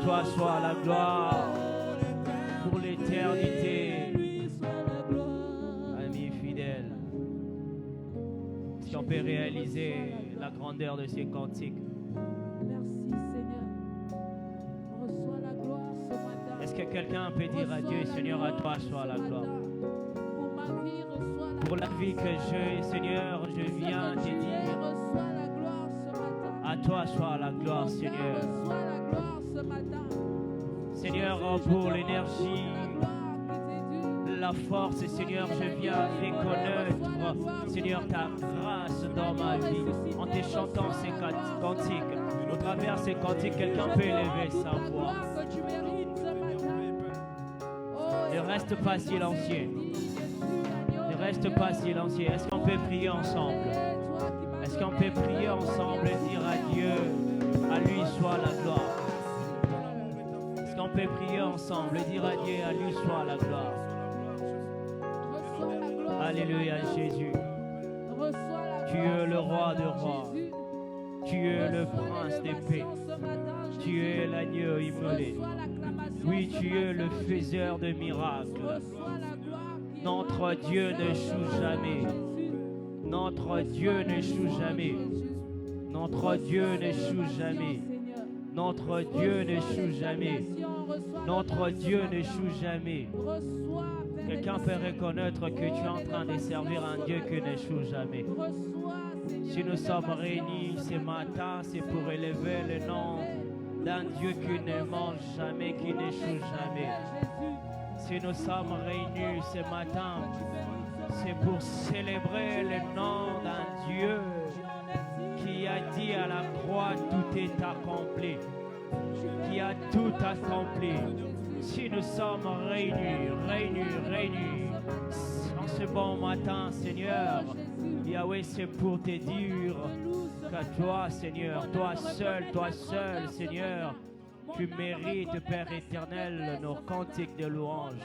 toi soit la gloire pour l'éternité. Ami fidèle, est-ce qu'on peut réaliser la grandeur de ces cantiques? Merci Seigneur. Reçois la gloire ce matin. Est-ce que quelqu'un peut dire à Dieu, Seigneur, à toi soit la gloire? Pour ma vie, reçois la Pour la vie que j'ai, Seigneur, je viens te dire, reçois la gloire ce matin. à toi soit la gloire, Seigneur. Reçois la gloire ce matin. Seigneur, pour l'énergie, la force, Seigneur, je viens reconnaître, Seigneur, ta grâce dans ma vie. En te chantant ces cantiques, au travers ces cantiques, quelqu'un peut élever sa voix. Ne reste pas silencieux. Ne reste pas silencieux. Est-ce qu'on peut prier ensemble? Est-ce qu'on peut prier ensemble et dire à Dieu, à lui soit la gloire? Est-ce qu'on peut prier ensemble et dire à Dieu, à lui soit la gloire? Alléluia Jésus. Tu es le roi de rois. Tu es le prince des paix. Tu es l'agneau immolé. Oui, tu es le faiseur de miracles. Notre Dieu n'échoue jamais. Notre Dieu n'échoue jamais. Notre Dieu n'échoue jamais. Notre Dieu n'échoue jamais. Notre Dieu n'échoue jamais. Quelqu'un peut reconnaître que tu es en train de servir un Dieu qui n'échoue jamais. Si nous sommes réunis ce matin, c'est pour élever le nom d'un Dieu qui ne mange jamais, qui n'échoue jamais. Si nous sommes réunis ce matin, c'est pour célébrer le nom d'un Dieu qui a dit à la croix tout est accompli, qui a tout accompli. Si nous sommes réunis en ce bon matin, Seigneur, Yahweh, c'est pour te dire que toi, Seigneur, toi seul, Seigneur, tu mérites, Père éternel, nos cantiques de louange.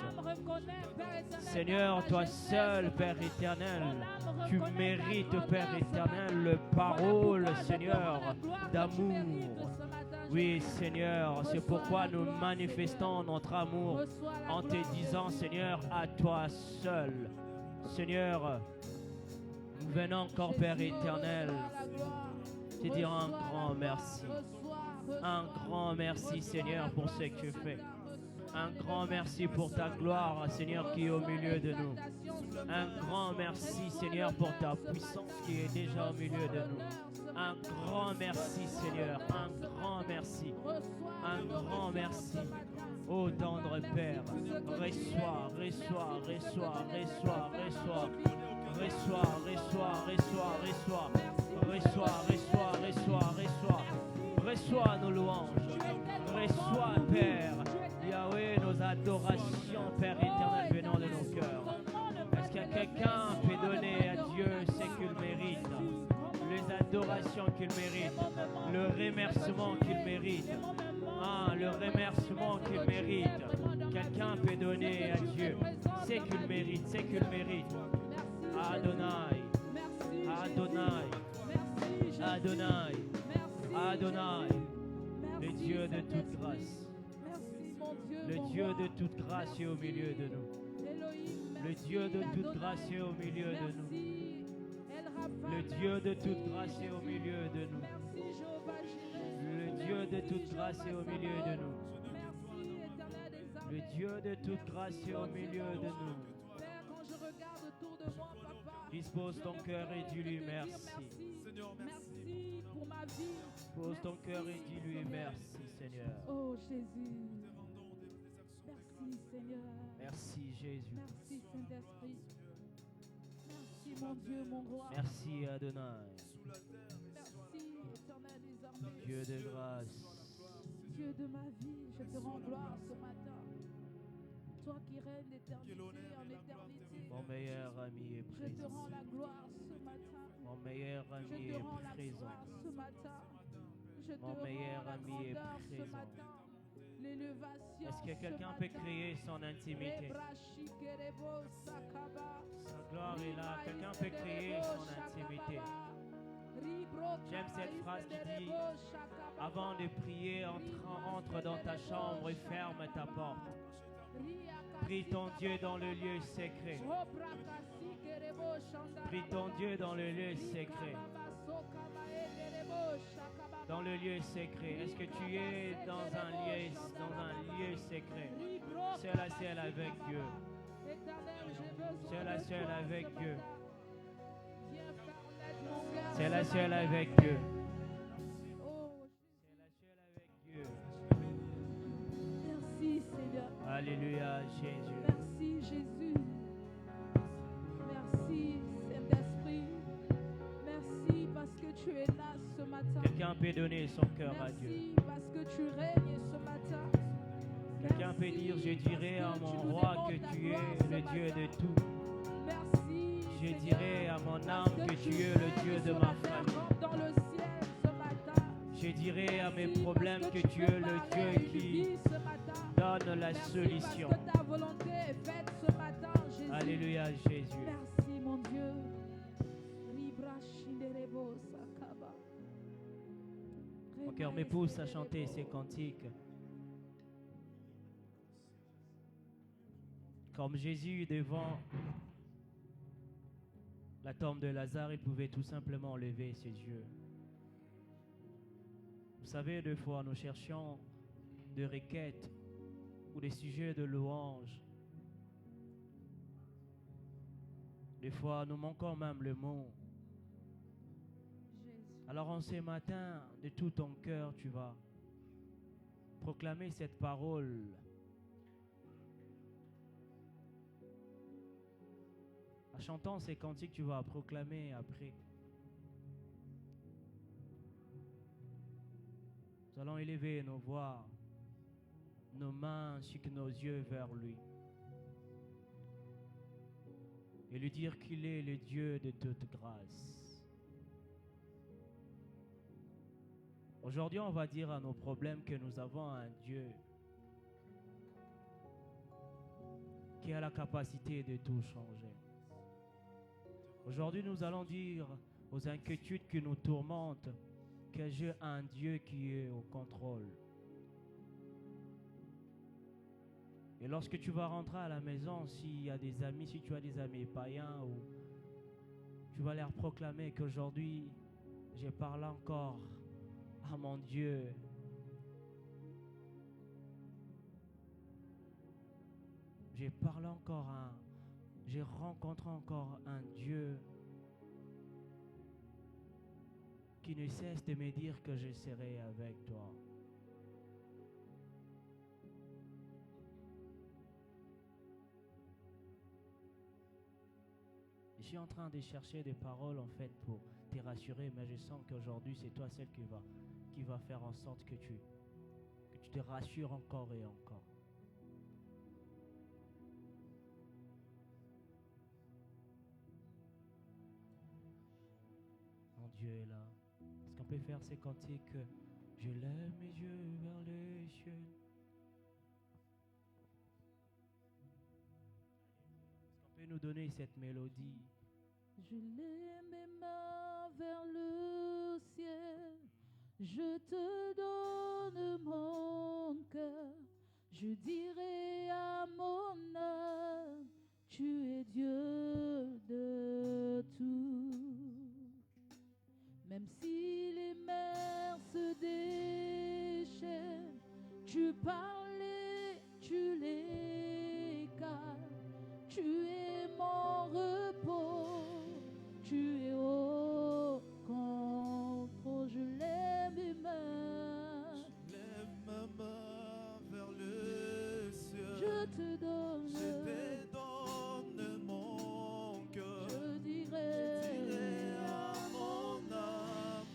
Seigneur, toi seul, Père éternel, tu mérites, Père éternel, le parole, Seigneur, d'amour. Oui, Seigneur, c'est pourquoi nous manifestons notre amour en te disant, Seigneur, à toi seul. Seigneur, nous venons encore, Père éternel, te dire un grand merci. Un grand merci, Seigneur, pour ce que tu fais. Un grand merci pour ta gloire, Seigneur, qui est au milieu de nous. Un grand merci, Seigneur, pour ta puissance qui est déjà au milieu de nous. Un grand merci, Seigneur. Un grand merci. Un grand merci. Ô tendre Père, reçois. Reçois nos louanges. Reçois, Père, Yahweh, nos adorations, Père éternel, venant de nos cœurs. Est-ce que quelqu'un peut donner à Dieu ce qu'il mérite? Les adorations qu'il mérite, le remerciement qu'il mérite. Le remerciement qu'il mérite. Quelqu'un peut donner à Dieu ce qu'il mérite, Adonai, le Dieu de toute grâce. Le Dieu de toute grâce est au milieu de nous. Le Dieu de toute grâce est au milieu de nous. Le Dieu de toute grâce est au milieu de nous. Le Dieu de toute grâce est au milieu de nous. Le Dieu de toute grâce est au milieu de nous. Dispose ton cœur et dis-lui merci. Merci pour ma vie. Pose ton cœur et dis-lui merci, Seigneur. Oh Jésus. Merci Seigneur. Merci Jésus. Merci Saint-Esprit. Merci mon Dieu, mon roi. Merci Adonai. Merci éternel des armées. Dieu de grâce. Dieu de ma vie, je te rends gloire ce matin. Toi qui règnes d'éternité en éternité. Mon meilleur ami est Je te présent. rends la gloire ce matin. Mon meilleur Je ami te est rends la présent. gloire ce matin. Je te Mon rends meilleur la ami est grandeur ce présent. matin. L'élévation. Est-ce que quelqu'un peut crier son intimité? Sa gloire est là. Quelqu'un peut crier son intimité. J'aime cette phrase qui dit, avant de prier, Entre dans ta chambre et ferme ta porte. Prie ton Dieu dans le lieu secret. Prie ton Dieu dans le lieu secret. Dans le lieu secret. Est-ce que tu es dans un lieu secret? Seul à seul avec Dieu. Seul à seul avec Dieu. Seul à seul avec Dieu. Merci Seigneur. Alléluia Jésus. Merci Jésus. Merci Saint-Esprit. Merci parce que tu es là ce matin. Quelqu'un peut donner son cœur à Dieu. Merci parce que tu règnes ce matin. Quelqu'un peut dire, je dirai à mon roi que tu es le Dieu de tout. Merci. Je dirai à mon âme que tu es le Dieu de ma famille. Dans le ciel ce matin. Je dirai à mes problèmes que tu es le Dieu qui donne la solution. Parce que ta volonté est faite ce matin, Jésus. Alléluia Jésus. Merci mon Dieu. Mon cœur me pousse à chanter ces cantiques. Comme Jésus devant la tombe de Lazare, il pouvait tout simplement lever ses yeux. Vous savez, deux fois, nous cherchions des requêtes ou des sujets de louange. Des fois, nous manquons même le mot. Alors en ce matin, de tout ton cœur, tu vas proclamer cette parole. En chantant ces cantiques, tu vas proclamer après. Nous allons élever nos voix, nos mains ainsi que nos yeux vers lui. Et lui dire qu'il est le Dieu de toute grâce. Aujourd'hui, on va dire à nos problèmes que nous avons un Dieu qui a la capacité de tout changer. Aujourd'hui, nous allons dire aux inquiétudes qui nous tourmentent que j'ai un Dieu qui est au contrôle. Et lorsque tu vas rentrer à la maison, s'il y a des amis, si tu as des amis païens, ou tu vas leur proclamer qu'aujourd'hui, je parle encore à mon Dieu. Je rencontre encore un Dieu qui ne cesse de me dire que je serai avec toi. Je suis en train de chercher des paroles en fait pour te rassurer, mais je sens qu'aujourd'hui c'est toi celle qui va faire en sorte que tu te rassures encore et encore. Mon Dieu est là. Est-ce qu'on peut faire ces cantiques? Je lève mes yeux vers les cieux. Est-ce qu'on peut nous donner cette mélodie? Je lève mes mains vers le ciel, je te donne mon cœur, je dirai à mon âme, tu es Dieu de tout. Même si les mers se déchaînent, tu parlais, tu les calmes, tu es mon repos, tu es au contrôle. Je lève mes mains, je lève ma main vers le ciel, je te donne mon cœur, je dirai à mon âme,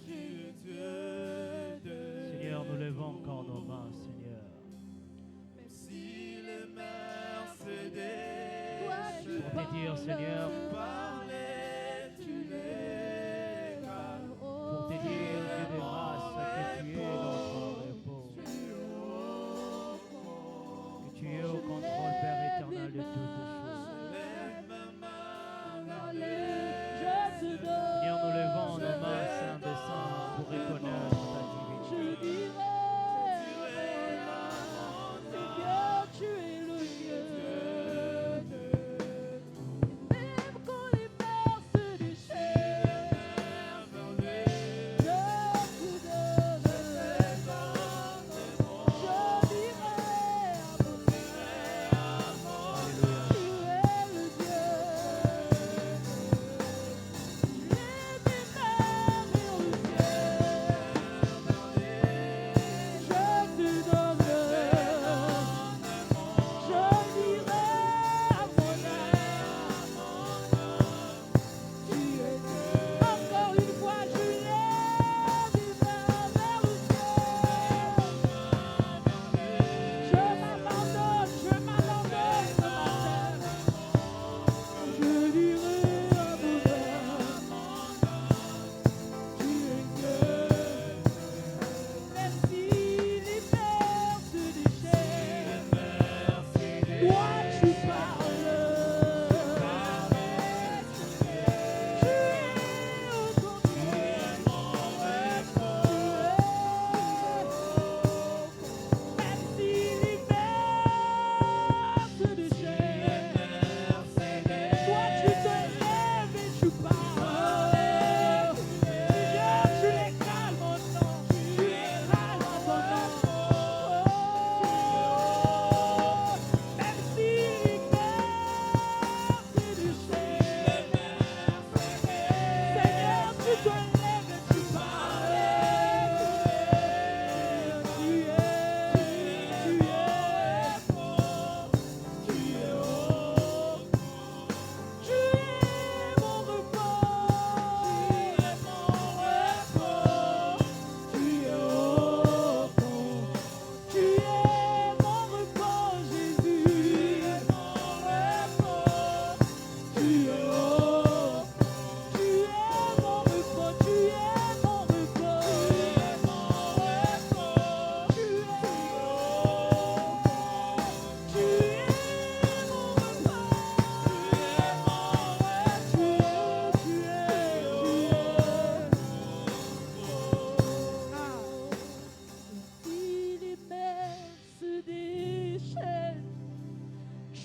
tu es Dieu de Seigneur, nous levons encore nos mains, Seigneur. même si les mers se déchaînent, Pour te dire, Seigneur, pour te dire, Dieu de grâce, que tu es notre repos, que tu es au contrôle, Père éternel, de toutes choses. Seigneur, nous levons nos mains, Saint de Saint, pour reconnaître ta divinité.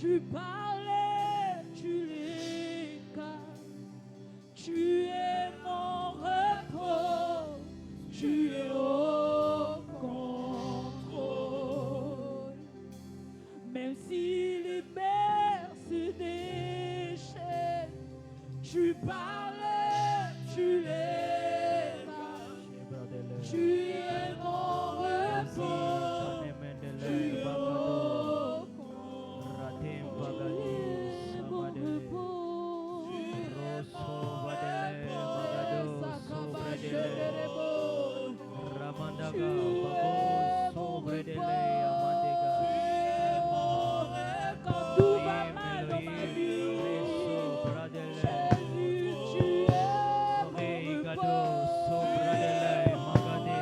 Tu parlais, tu les calmes. Tu es mon repos. Tu es au contrôle. Même si les mers se déchaînent, tu parles, tu les calmes. Tu es mon repos. Tu es au contrôle. Tu es mon repos. Quand tout va mal dans ma vie, Jésus, tu es mon repos. Tu es mon repos.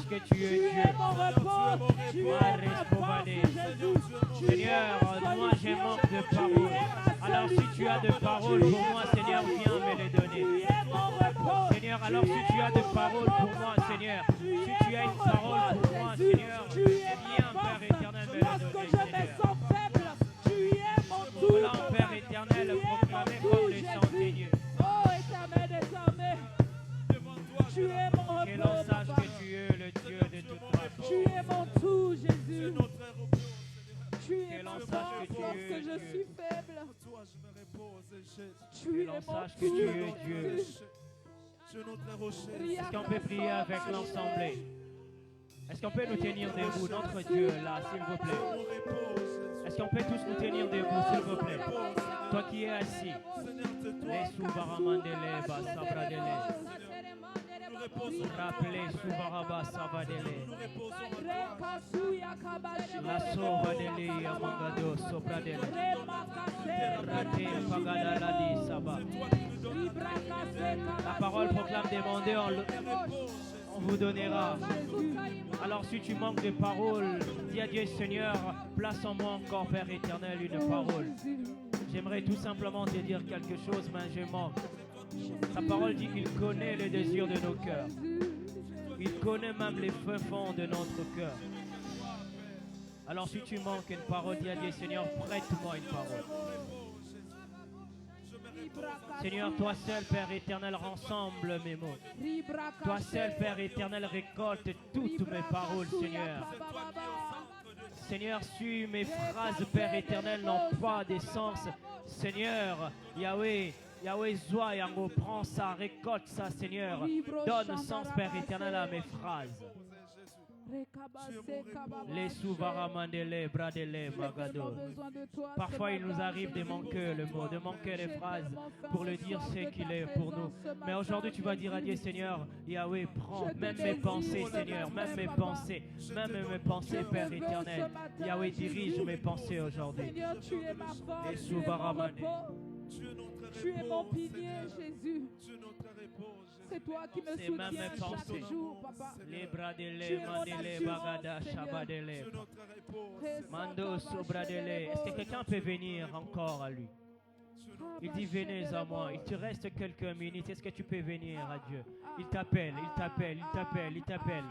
Jésus, tu es mon repos. Tu es mon repos. Seigneur, moi j'ai manque de paroles. Alors si tu as de paroles pour moi, Seigneur, viens me les donner. Seigneur, alors si tu as de paroles pour moi, Seigneur, si tu as une parole pour moi, Seigneur, viens, Père éternel, me les donner, Seigneur. Volant, Père éternel, proclamé comme les centeniers. Oh, éternel des armées, tu es mon Que l'on sache que tu es le Dieu de toute grâce. Tu es mon tout, Jésus. Tu es Que l'on mon sache force que tu es lorsque je Dieu. suis faible. Tu Que es l'on mon sache que tu tout, es Dieu. Jésus. Est-ce qu'on peut prier avec l'ensemble? Est-ce qu'on peut nous tenir debout, notre Dieu, là, s'il vous plaît? Est-ce qu'on peut tous nous tenir debout, s'il vous plaît? Toi qui es assis, les sous-baramandele, basabradele. Rappelez sous-baraba, savadele. La sauvadele, amangado, sopradele. Rate, pagadaladi, saba. La parole proclame demander, on vous donnera. Alors si tu manques de paroles, dis à Dieu, Seigneur, place en moi encore, Père éternel, une parole. J'aimerais tout simplement te dire quelque chose, mais je manque. Sa parole dit qu'il connaît les désirs de nos cœurs. Il connaît même les fins fonds de notre cœur. Alors si tu manques une parole, dis à Dieu, Seigneur, prête-moi une parole. Seigneur, toi seul, Père éternel, rassemble mes mots. Toi seul, Père éternel, récolte toutes mes paroles, Seigneur. Seigneur, si mes phrases, Père éternel, n'ont pas de sens, Seigneur, Yahweh, Yahweh Zoa Yango, prends ça, récolte ça, Seigneur. Donne sens, Père éternel, à mes phrases. Les souverains bradele, magado. Parfois, il nous arrive de manquer le mot, de manquer les phrases pour le dire ce qu'il est pour nous. Mais aujourd'hui, tu vas dire à Dieu, Seigneur, Yahweh, prends même mes pensées, Seigneur, même mes pensées, Père éternel. Yahweh, dirige mes pensées aujourd'hui. Seigneur, tu es ma force, Les tu es mon souverains. repos. Tu es mon pilier, Jésus. C'est toi qui me C'est même soutiens mes pensées. chaque jour, papa. Les bradele, Tu es mon mandele, assurance, bagada, Seigneur. shabadele. Mando sobradele. Est-ce que quelqu'un peut venir encore à lui? Il dit venez à moi. Il te reste quelques minutes. Est-ce que tu peux venir à Dieu? Il t'appelle, il t'appelle, il t'appelle, il t'appelle.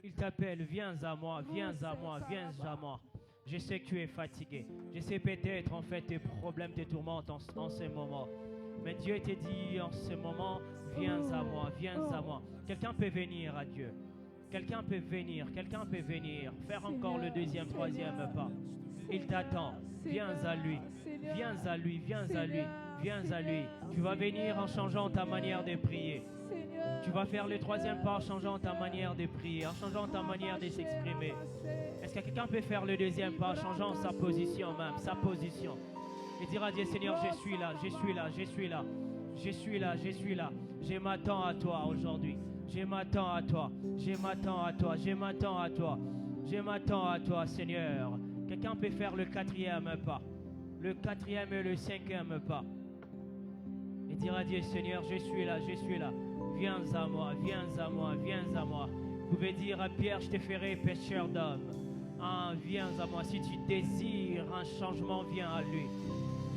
Il t'appelle, viens à moi, viens à moi, viens à moi. Je sais que tu es fatigué. Je sais peut-être en fait tes problèmes, tes tourmentes en ce moment. Mais Dieu te dit en ce moment, viens à moi, viens à moi. Quelqu'un peut venir à Dieu. Quelqu'un peut venir, faire encore le deuxième, troisième pas. Il t'attend. Viens à lui, viens à lui, viens à lui, viens à lui. Tu vas venir en changeant ta manière de prier. Tu vas faire le troisième pas en changeant ta manière de prier, en changeant ta manière de s'exprimer. Est-ce que quelqu'un peut faire le deuxième pas en changeant sa position même, sa position? Et dire à Dieu, Seigneur, je suis là, je suis là, je suis là, je suis là, je suis là. Je m'attends à toi aujourd'hui. Je m'attends à toi, je m'attends à toi, je m'attends à toi. Je m'attends à toi, Seigneur. Quelqu'un peut faire le quatrième pas, le quatrième et le cinquième pas. Et dire à Dieu, Seigneur, je suis là, je suis là. Viens à moi, viens à moi, viens à moi. Vous pouvez dire à Pierre, je te ferai pêcheur d'hommes. Ah, viens à moi. Si tu désires un changement, viens à lui.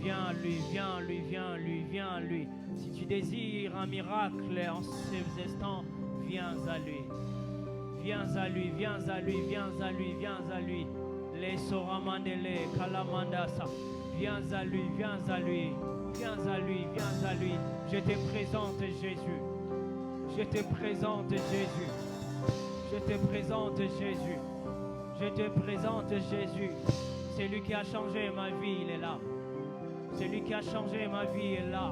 Viens à lui, viens à lui, viens à lui, viens à lui. Si tu désires un miracle en ces instants, viens à lui. Viens à lui, viens à lui, viens à lui, viens à lui. Les soramandele, kalamandasa. Viens à lui, viens à lui, viens à lui, viens à lui. Je te présente Jésus. Je te présente Jésus. Je te présente Jésus. Je te présente Jésus. C'est lui qui a changé ma vie, il est là. C'est lui qui a changé ma vie, il est là.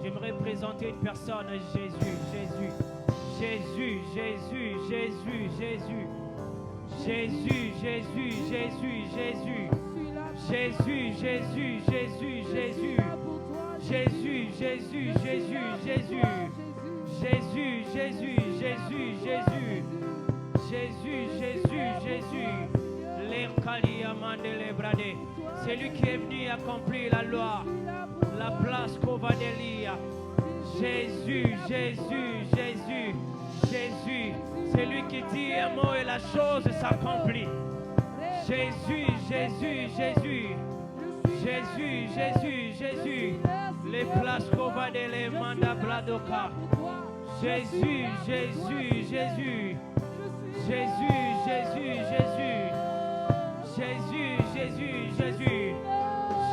J'aimerais présenter une personne, Jésus, Jésus. Jésus, Jésus, Jésus, Jésus. Jésus, Jésus, Jésus, Jésus. Jésus, Jésus, Jésus, Jésus. Jésus, Jésus, Jésus, Jésus. Jésus, Jésus, Jésus, Jésus. Jésus, Jésus, Jésus. C'est lui qui est venu accomplir la loi. La place Kovadelia. Jésus, Jésus, Jésus, Jésus. C'est lui qui dit un mot et la chose s'accomplit. Jésus, Jésus, Jésus. Jésus, Jésus, Jésus. Les places Kovadele Manda Bladoka. Jésus, Jésus, Jésus. Jésus, Jésus, Jésus. Jésus, Jésus, Jésus.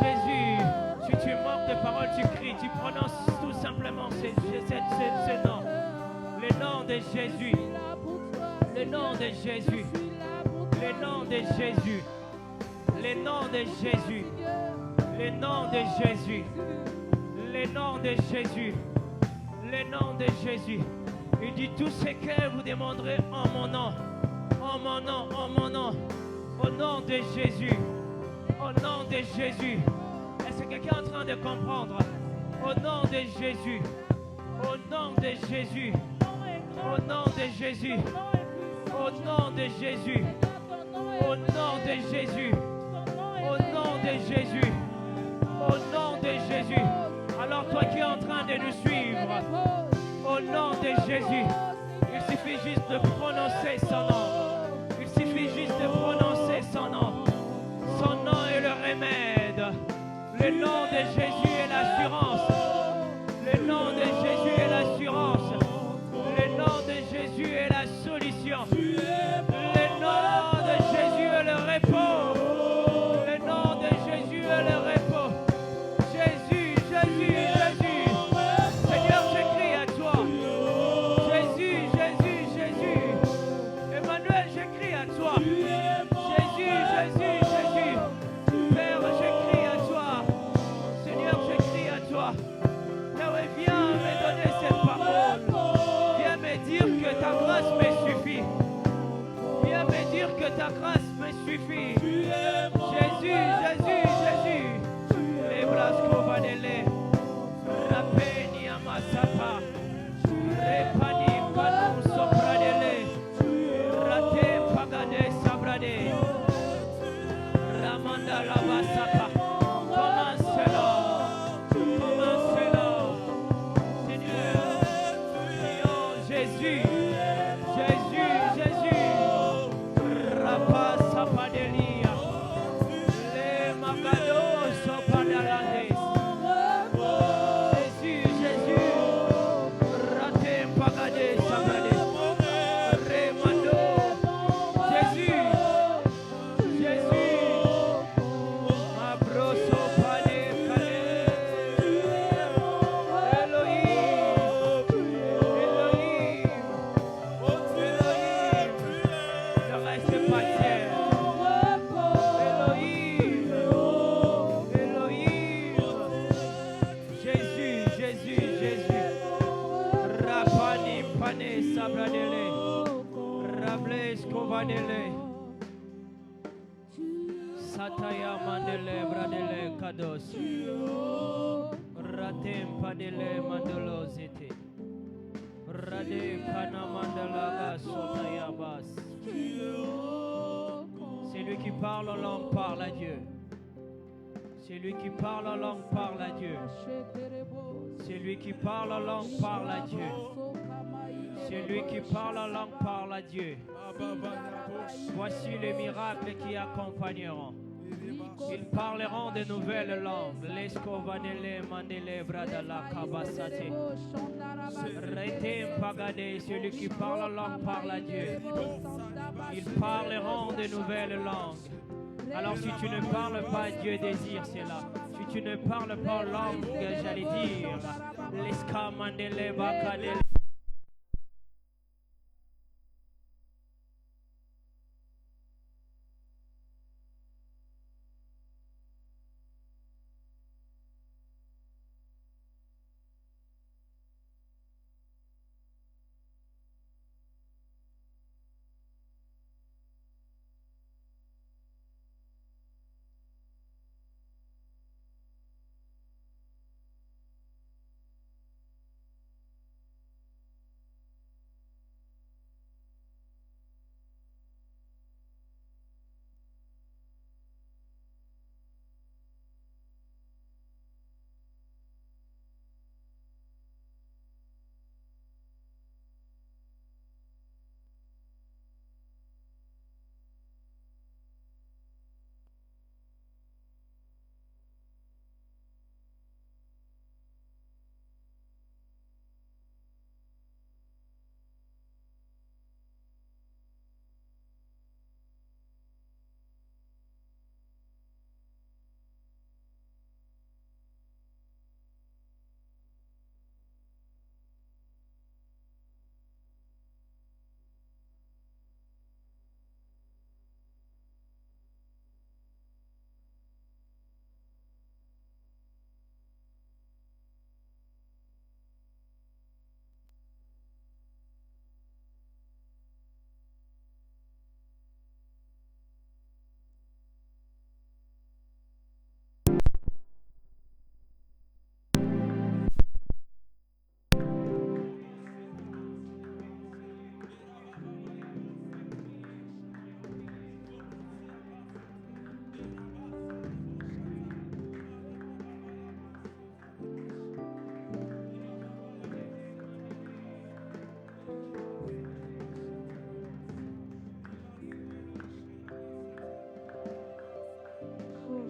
Jésus. Si tu manques de paroles, tu cries, tu prononces tout simplement ce nom. Le nom de Jésus. Le nom de Jésus. Le nom de Jésus. Le nom de Jésus. Le nom de Jésus. Le nom de Jésus. Le nom de Jésus. Il dit tout ce que vous demanderez en mon nom. En mon nom, en mon nom. Au nom de Jésus. Au nom de Jésus. Est-ce que quelqu'un est en train de comprendre? Au nom de Jésus. Au nom de Jésus. Au nom de Jésus. Au nom de Jésus. Au nom de Jésus. Au nom de Jésus. Au nom de Jésus. Alors toi qui es en train de nous suivre, au nom de Jésus, il suffit juste de prononcer son nom. Il suffit juste de prononcer son nom. Son nom est le remède. Le nom de Jésus est l'assurance. Le nom de Jésus est l'assurance. Le nom de Jésus est la solution. Le nom de Jésus est le repos. Le nom de Jésus est le repos. Jésus, Jésus, Jésus. Seigneur, je crie à toi. Jésus, Jésus, Jésus. Emmanuel, je crie à toi. Jésus, Jésus. Rabasaka. Commence-le. Commence-le. Seigneur. Prions Jésus. Jésus, Jésus. Rapasapadelia. Les magados sopadalades. Jésus, Jésus. Ratem pagade sabrade. Remando. Jésus. Jésus. Mabroso pade kale. Elohim. Elohim. Elohim. Ne reste pas tiers. Elohim. Elohim. Jésus, Jésus, Jésus. Rapani pane sabradele. Rables kovadele. Sataya mandele bradele kados. Ratem padele mandolo zete. Rade kana mandalaga sotaya bas. C'est lui qui parle en langue, parle à Dieu. C'est lui qui parle en langue, parle à Dieu. C'est lui qui parle en langue, parle à Dieu. C'est lui qui parle en langue, parle à Dieu. Voici les miracles qui accompagneront. Ils parleront de nouvelles langues. L'escovanele mandele bradala kabasate. Retem pagade, celui qui parle en langue parle à Dieu. Ils parleront de nouvelles langues. Alors si tu ne parles pas, Dieu désire cela. Si tu ne parles pas en langue, j'allais dire, l'escamandele bakadele.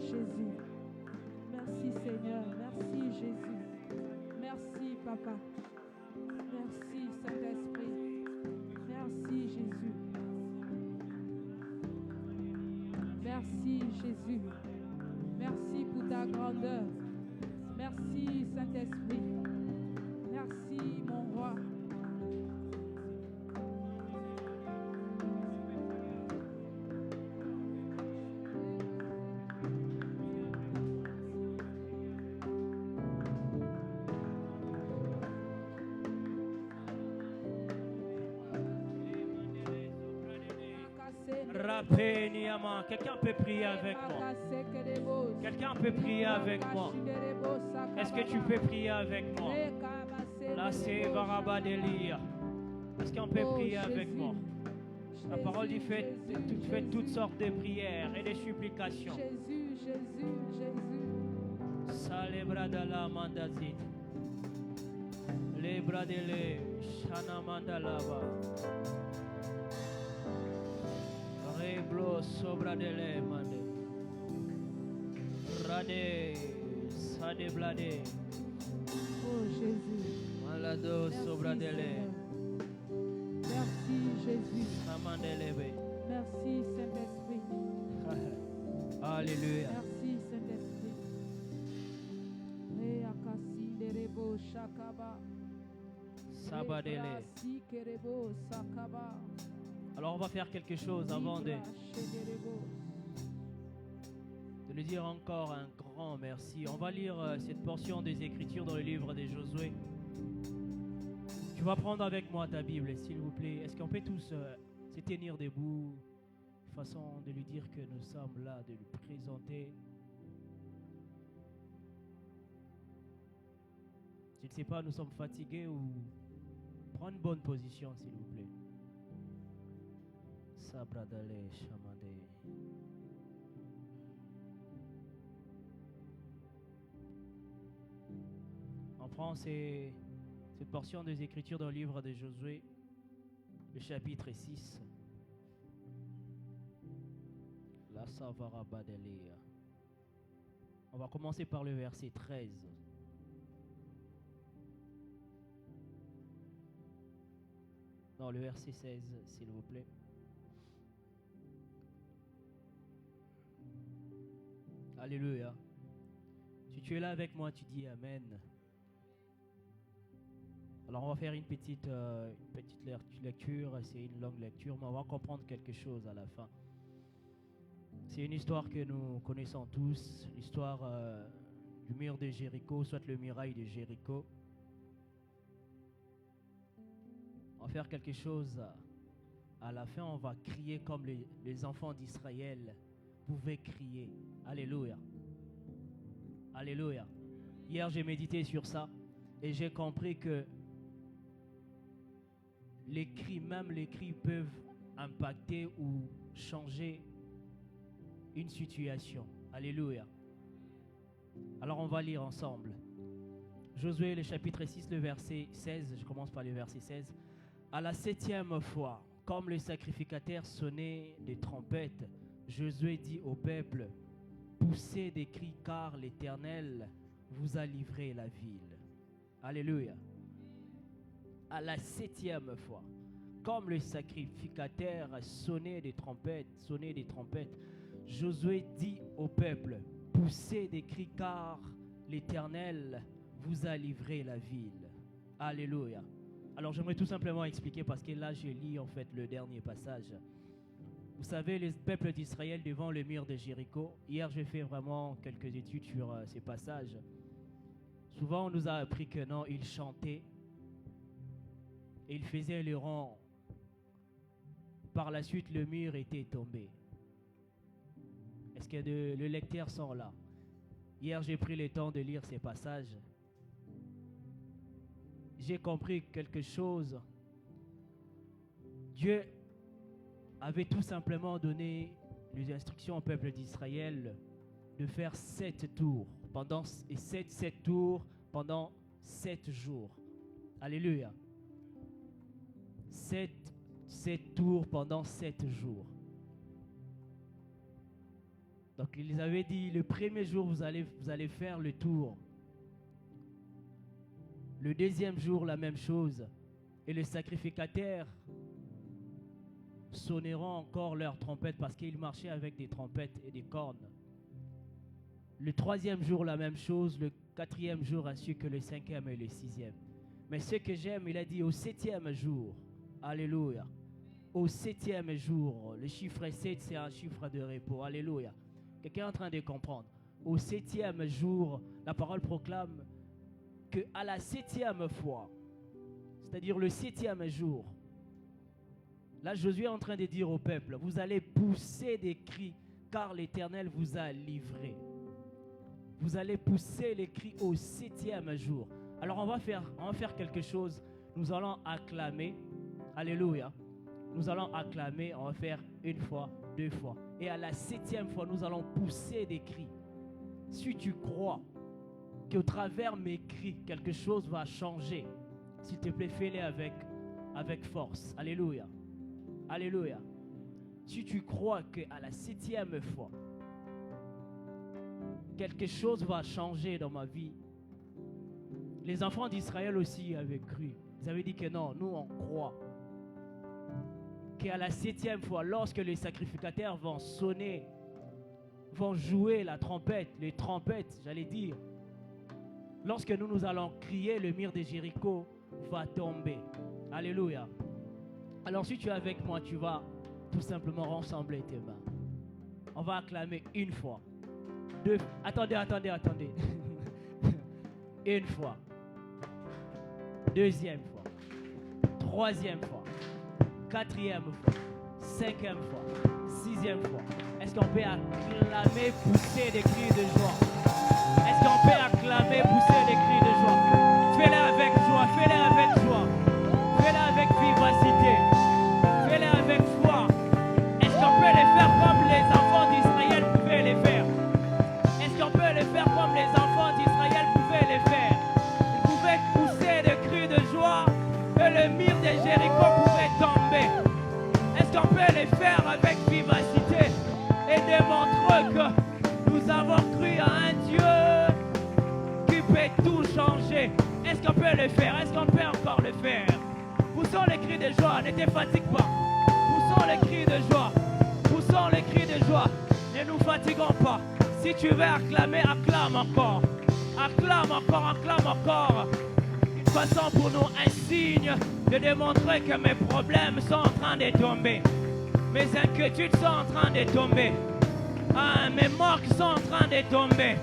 Jésus. Merci Seigneur. Merci Jésus. Merci Papa. Merci Saint-Esprit. Merci Jésus. Merci Jésus. Merci pour ta grandeur. Merci Saint-Esprit. Merci mon roi. Quelqu'un peut prier avec moi. Quelqu'un peut prier avec moi. Est-ce que tu peux prier avec moi? Là, c'est Varabadelia. Est-ce qu'on peut prier avec moi? La parole dit faites Jésus, toutes sortes de prières et de supplications. Jésus, Jésus, Jésus. Salebradala mandazit. Lebradele shana mandalaba. Reblo sobradele mande. Rade sadeblade. Oh Jésus. Malado Merci, sobradele. Seigneur. Merci Jésus. Samandelebe. Merci Saint-Esprit. Alléluia. Merci Saint-Esprit. Reakasi lerebo shakaba. Sabadele. Rekrasi kerebo sakaba. Alors on va faire quelque chose avant de Libra shederebo. lui dire encore un grand merci. On va lire cette portion des Écritures dans le livre de Josué. Tu vas prendre avec moi ta Bible, s'il vous plaît. Est-ce qu'on peut tous se tenir debout, façon de lui dire que nous sommes là, de lui présenter. Je ne sais pas, nous sommes fatigués ou prends une bonne position, s'il vous plaît. Sabradale Shamade. On prend cette portion des Écritures dans le livre de Josué, le chapitre 6. La Savara Badelea. On va commencer par le verset 13. Non, le verset 16, s'il vous plaît. Alléluia. Si tu es là avec moi, tu dis Amen. Alors on va faire une petite lecture, c'est une longue lecture, mais on va comprendre quelque chose à la fin. C'est une histoire que nous connaissons tous, l'histoire du mur de Jéricho, soit le muraille de Jéricho. On va faire quelque chose, à la fin on va crier comme les enfants d'Israël pouvaient crier. Alléluia. Alléluia. Hier j'ai médité sur ça et j'ai compris que même les cris peuvent impacter ou changer une situation. Alléluia. Alors on va lire ensemble. Josué, le chapitre 6, le verset 16. Je commence par le verset 16. À la 7e fois, comme le sacrificateur sonnait des trompettes, Josué dit au peuple, poussez des cris car l'Éternel vous a livré la ville. Alléluia. À la 7e fois, comme le sacrificateur sonnait des trompettes, Josué dit au peuple, poussez des cris car l'Éternel vous a livré la ville. Alléluia. Alors j'aimerais tout simplement expliquer parce que là je lis en fait le dernier passage. Vous savez, les peuples d'Israël devant le mur de Jéricho. Hier j'ai fait vraiment quelques études sur ces passages. Souvent on nous a appris que non, ils chantaient et ils faisaient le rang. Par la suite le mur était tombé. Est-ce que le lecteur sont là? Hier j'ai pris le temps de lire ces passages. J'ai compris quelque chose. Dieu avait tout simplement donné les instructions au peuple d'Israël de faire 7 tours pendant 7 tours pendant 7 jours. Alléluia. 7 tours pendant 7 jours. Donc ils avaient dit le premier jour vous allez faire le tour. Le deuxième jour, la même chose. Et les sacrificateurs sonneront encore leurs trompettes parce qu'ils marchaient avec des trompettes et des cornes. Le troisième jour, la même chose. Le quatrième jour, ainsi que le cinquième et le sixième. Mais ce que j'aime, il a dit au 7e jour. Alléluia. Au 7e jour. Le chiffre 7, c'est un chiffre de repos. Alléluia. Quelqu'un est en train de comprendre. Au 7e jour, la parole proclame que à la 7e fois, c'est-à-dire le 7e jour, là Josué est en train de dire au peuple, vous allez pousser des cris car l'Éternel vous a livré. Vous allez pousser les cris au 7e jour. Alors on va faire quelque chose, nous allons acclamer, alléluia, Nous allons acclamer, on va faire une fois, 2 fois. Et à la 7e fois, nous allons pousser des cris. Si tu crois qu'au travers mes cris, quelque chose va changer, s'il te plaît, fais-le avec force. Alléluia. Alléluia. Si tu crois qu'à la 7e fois, quelque chose va changer dans ma vie. Les enfants d'Israël aussi avaient cru. Ils avaient dit que non, nous on croit. Qu'à la 7e fois, lorsque les sacrificateurs vont sonner, vont jouer la trompette, les trompettes, j'allais dire, lorsque nous allons crier, le mur de Jéricho va tomber. Alléluia. Alors si tu es avec moi, tu vas tout simplement rassembler tes mains. On va acclamer une fois. 2. Attendez. Une fois. 2e fois. 3e fois. 4e fois. 5e fois. 6e fois. Est-ce qu'on peut acclamer, pousser des cris de joie? Est-ce qu'on peut acclamer, pousser des cris de joie? Fais-le avec joie, fais-le avec joie. Fais-le avec vivacité. Fais-le avec foi. Est-ce qu'on peut les faire comme les enfants d'Israël pouvaient les faire? Est-ce qu'on peut les faire comme les enfants d'Israël pouvaient les faire? Ils pouvaient pousser des cris de joie et le mur de Jéricho pouvait tomber. Est-ce qu'on peut les faire avec vivacité et démontrer que nous avons cru à un Dieu qui peut tout changer? Est-ce qu'on peut le faire? Est-ce qu'on peut encore le faire? Poussons les cris de joie, ne te fatigue pas. Poussons les cris de joie. Poussons les cris de joie. Ne nous fatiguons pas. Si tu veux acclamer, acclame encore. Acclame encore, acclame encore. Une façon pour nous, un signe de démontrer que mes problèmes sont en train de tomber. Mes inquiétudes sont en train de tomber. Ah, mes manques sont en train de tomber.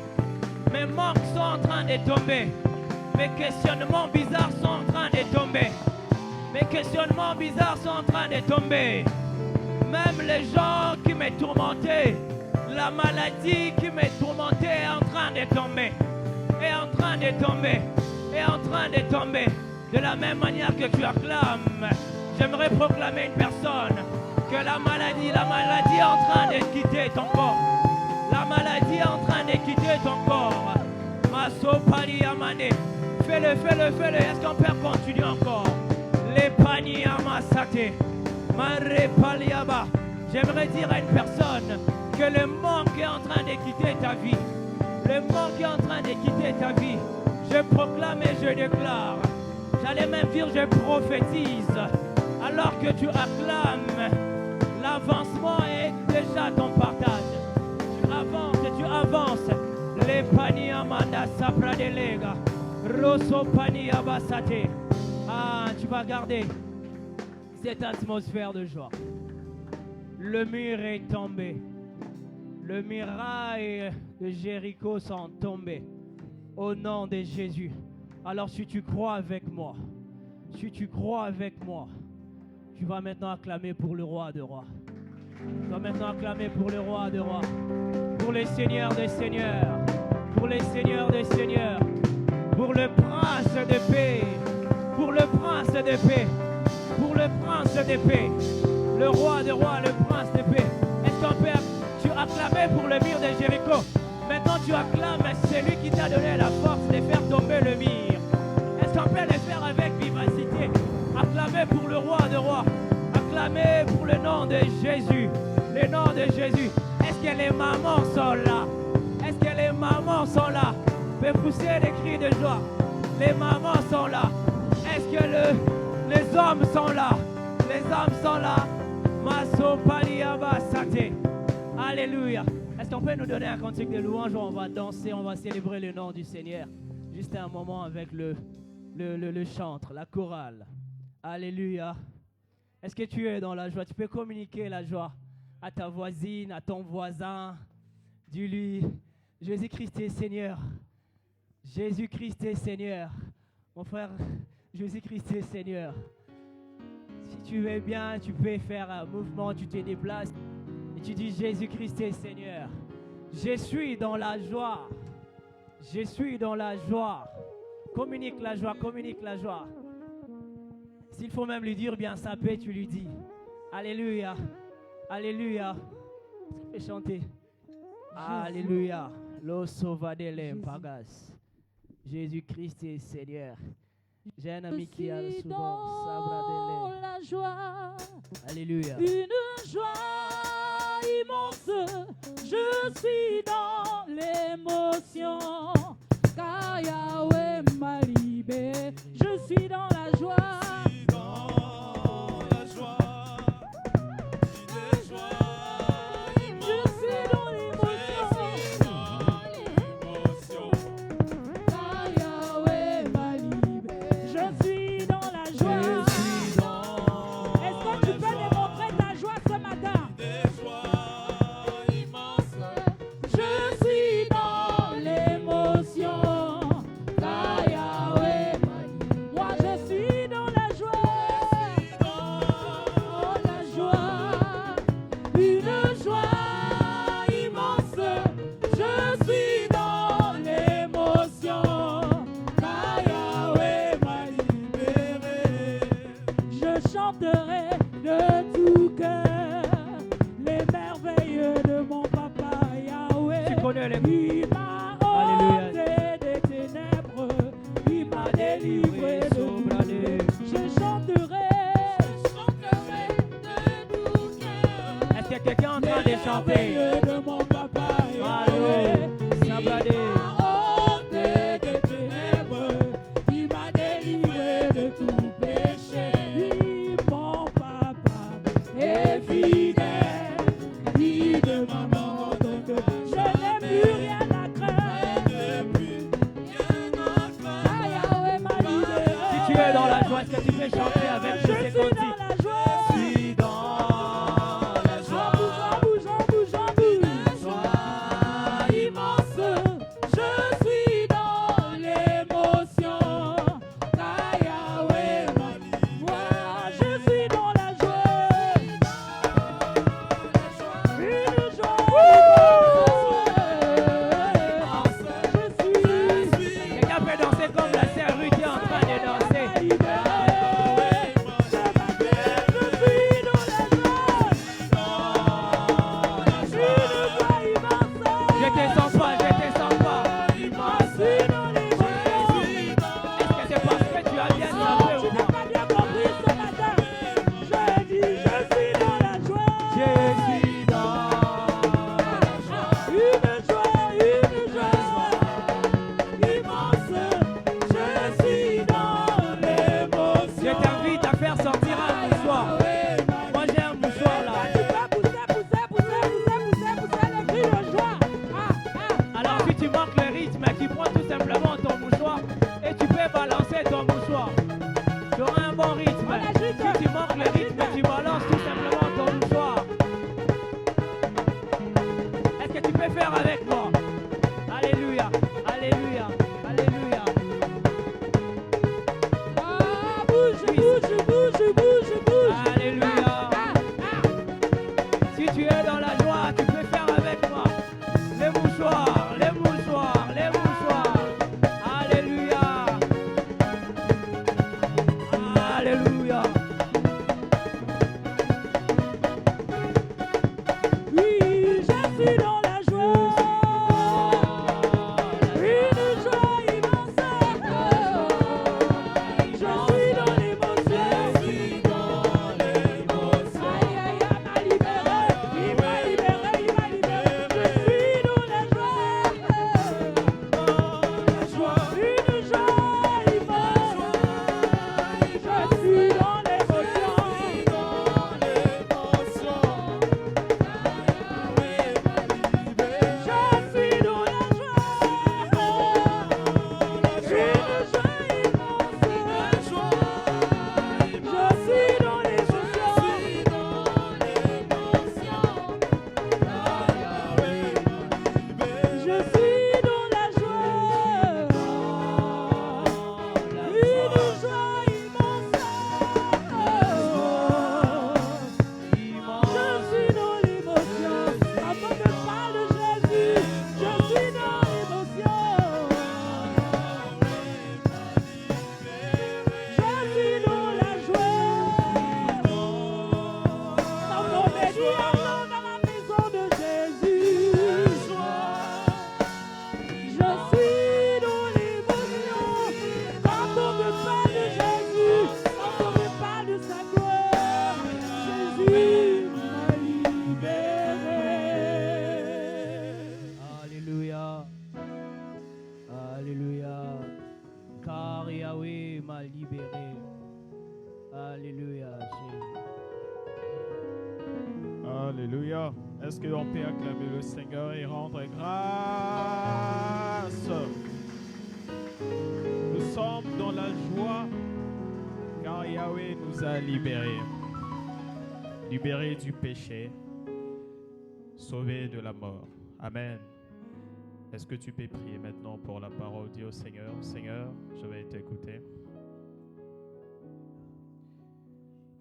Mes manques sont en train de tomber. Mes questionnements bizarres sont en train de tomber. Mes questionnements bizarres sont en train de tomber. Même les gens qui me tourmentaient, la maladie qui me tourmentait est en train de tomber. Est en train de tomber. Est en train de tomber. De la même manière que tu acclames, j'aimerais proclamer une personne que la maladie est en train de quitter ton corps. La maladie est en train de quitter ton corps. Maso pali amane. Fais-le. Est-ce qu'on peut continuer encore? Les paniers amasate. Mare paliaba. J'aimerais dire à une personne que le manque est en train de quitter ta vie. Le manque est en train de quitter ta vie. Je proclame et je déclare. J'allais même dire je prophétise. Alors que tu acclames, l'avancement est déjà ton partage. Tu avances. Les paniers amanda sapra de lega. Rosso panier abasate. Ah, tu vas garder cette atmosphère de joie. Le mur est tombé. Le muraille de Jéricho sont tombés. Au nom de Jésus. Alors si tu crois avec moi, tu vas maintenant acclamer pour le roi de rois. Tu vas maintenant acclamer pour le roi de rois. Pour les seigneurs des seigneurs. Pour les seigneurs des seigneurs. Pour le prince de paix. Pour le prince de paix. Pour le prince de paix. Le roi de rois, le prince de paix. Est-ce qu'on peut tu acclamer pour le mur de Jéricho? Maintenant tu acclames celui qui t'a donné la force de faire tomber le mur. Est-ce qu'on peut le faire avec vivacité? Acclamer pour le roi de rois. Acclamer pour le nom de Jésus. Le nom de Jésus. Est-ce que les mamans sont là? Est-ce que les mamans sont là? Peut pousser des cris de joie. Les mamans sont là. Est-ce que les hommes sont là? Les hommes sont là. Maso paliaba sate. Alléluia. Est-ce qu'on peut nous donner un cantique de louange? On va danser, on va célébrer le nom du Seigneur. Juste un moment avec le chantre, la chorale. Alléluia. Est-ce que tu es dans la joie? Tu peux communiquer la joie à ta voisine, à ton voisin. Dis-lui, Jésus-Christ est Seigneur. Jésus-Christ est Seigneur. Mon frère, Jésus-Christ est Seigneur. Si tu veux bien, tu peux faire un mouvement, tu te déplaces. Et tu dis Jésus-Christ est Seigneur. Je suis dans la joie. Je suis dans la joie. Communique la joie, communique la joie. S'il faut même lui dire bien sapé, tu lui dis. Alléluia. Alléluia. Je vais chanter. Alléluia. Lo sovadele pagas. Jésus-Christ est Seigneur. J'ai un ami qui a souvent sabradele. La joie. Alléluia. Une joie immense. Je suis dans l'émotion. Car Yahweh m'a libéré. Je suis dans la joie. Il m'a ôté des ténèbres, il m'a délivré de tout. Je chanterai de tout cœur. Est-ce que quelqu'un est en train de chanter? De mon papa Yahweh. Il m'a ôté des ténèbres, il m'a délivré de tout péché. Oui, mon papa est fidèle, il de maman donc je n'ai plus rien à craindre. Ah, Yahweh m'a libéré. Si tu es dans la joie, est-ce que tu peux chanter avec tous ces cantiques? Libéré. Est-ce qu'on peut acclamer le Seigneur et rendre grâce? Nous sommes dans la joie car Yahweh nous a libérés. Libérés du péché, sauvés de la mort. Amen. Est-ce que tu peux prier maintenant pour la parole? Dis au Seigneur, Seigneur, je vais t'écouter.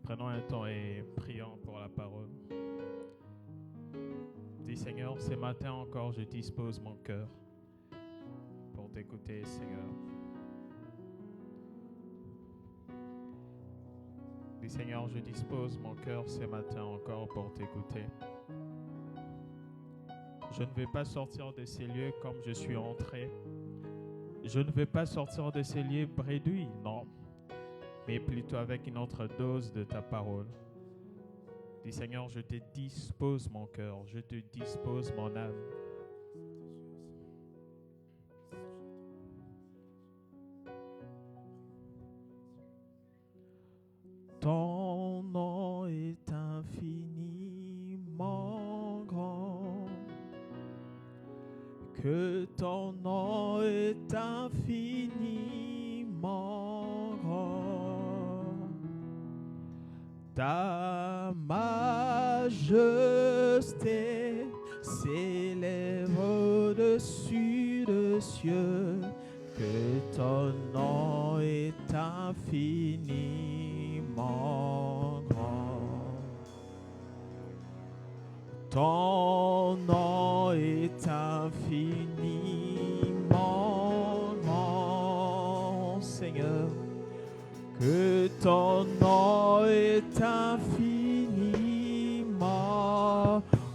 Prenons un temps et prions pour la parole. Dis Seigneur, ce matin encore, je dispose mon cœur pour t'écouter, Seigneur. Dis Seigneur, je dispose mon cœur ce matin encore pour t'écouter. Je ne vais pas sortir de ces lieux comme je suis entré. Je ne vais pas sortir de ces lieux bredouilles, non, mais plutôt avec une autre dose de ta parole. Dis Seigneur, je te dispose mon cœur, je te dispose mon âme. Ton nom est infiniment grand, que ton nom est infiniment grand. Ta majesté s'élève au-dessus des cieux, que ton nom est infiniment grand. Ton nom est infiniment grand, Seigneur, que ton nom est infiniment.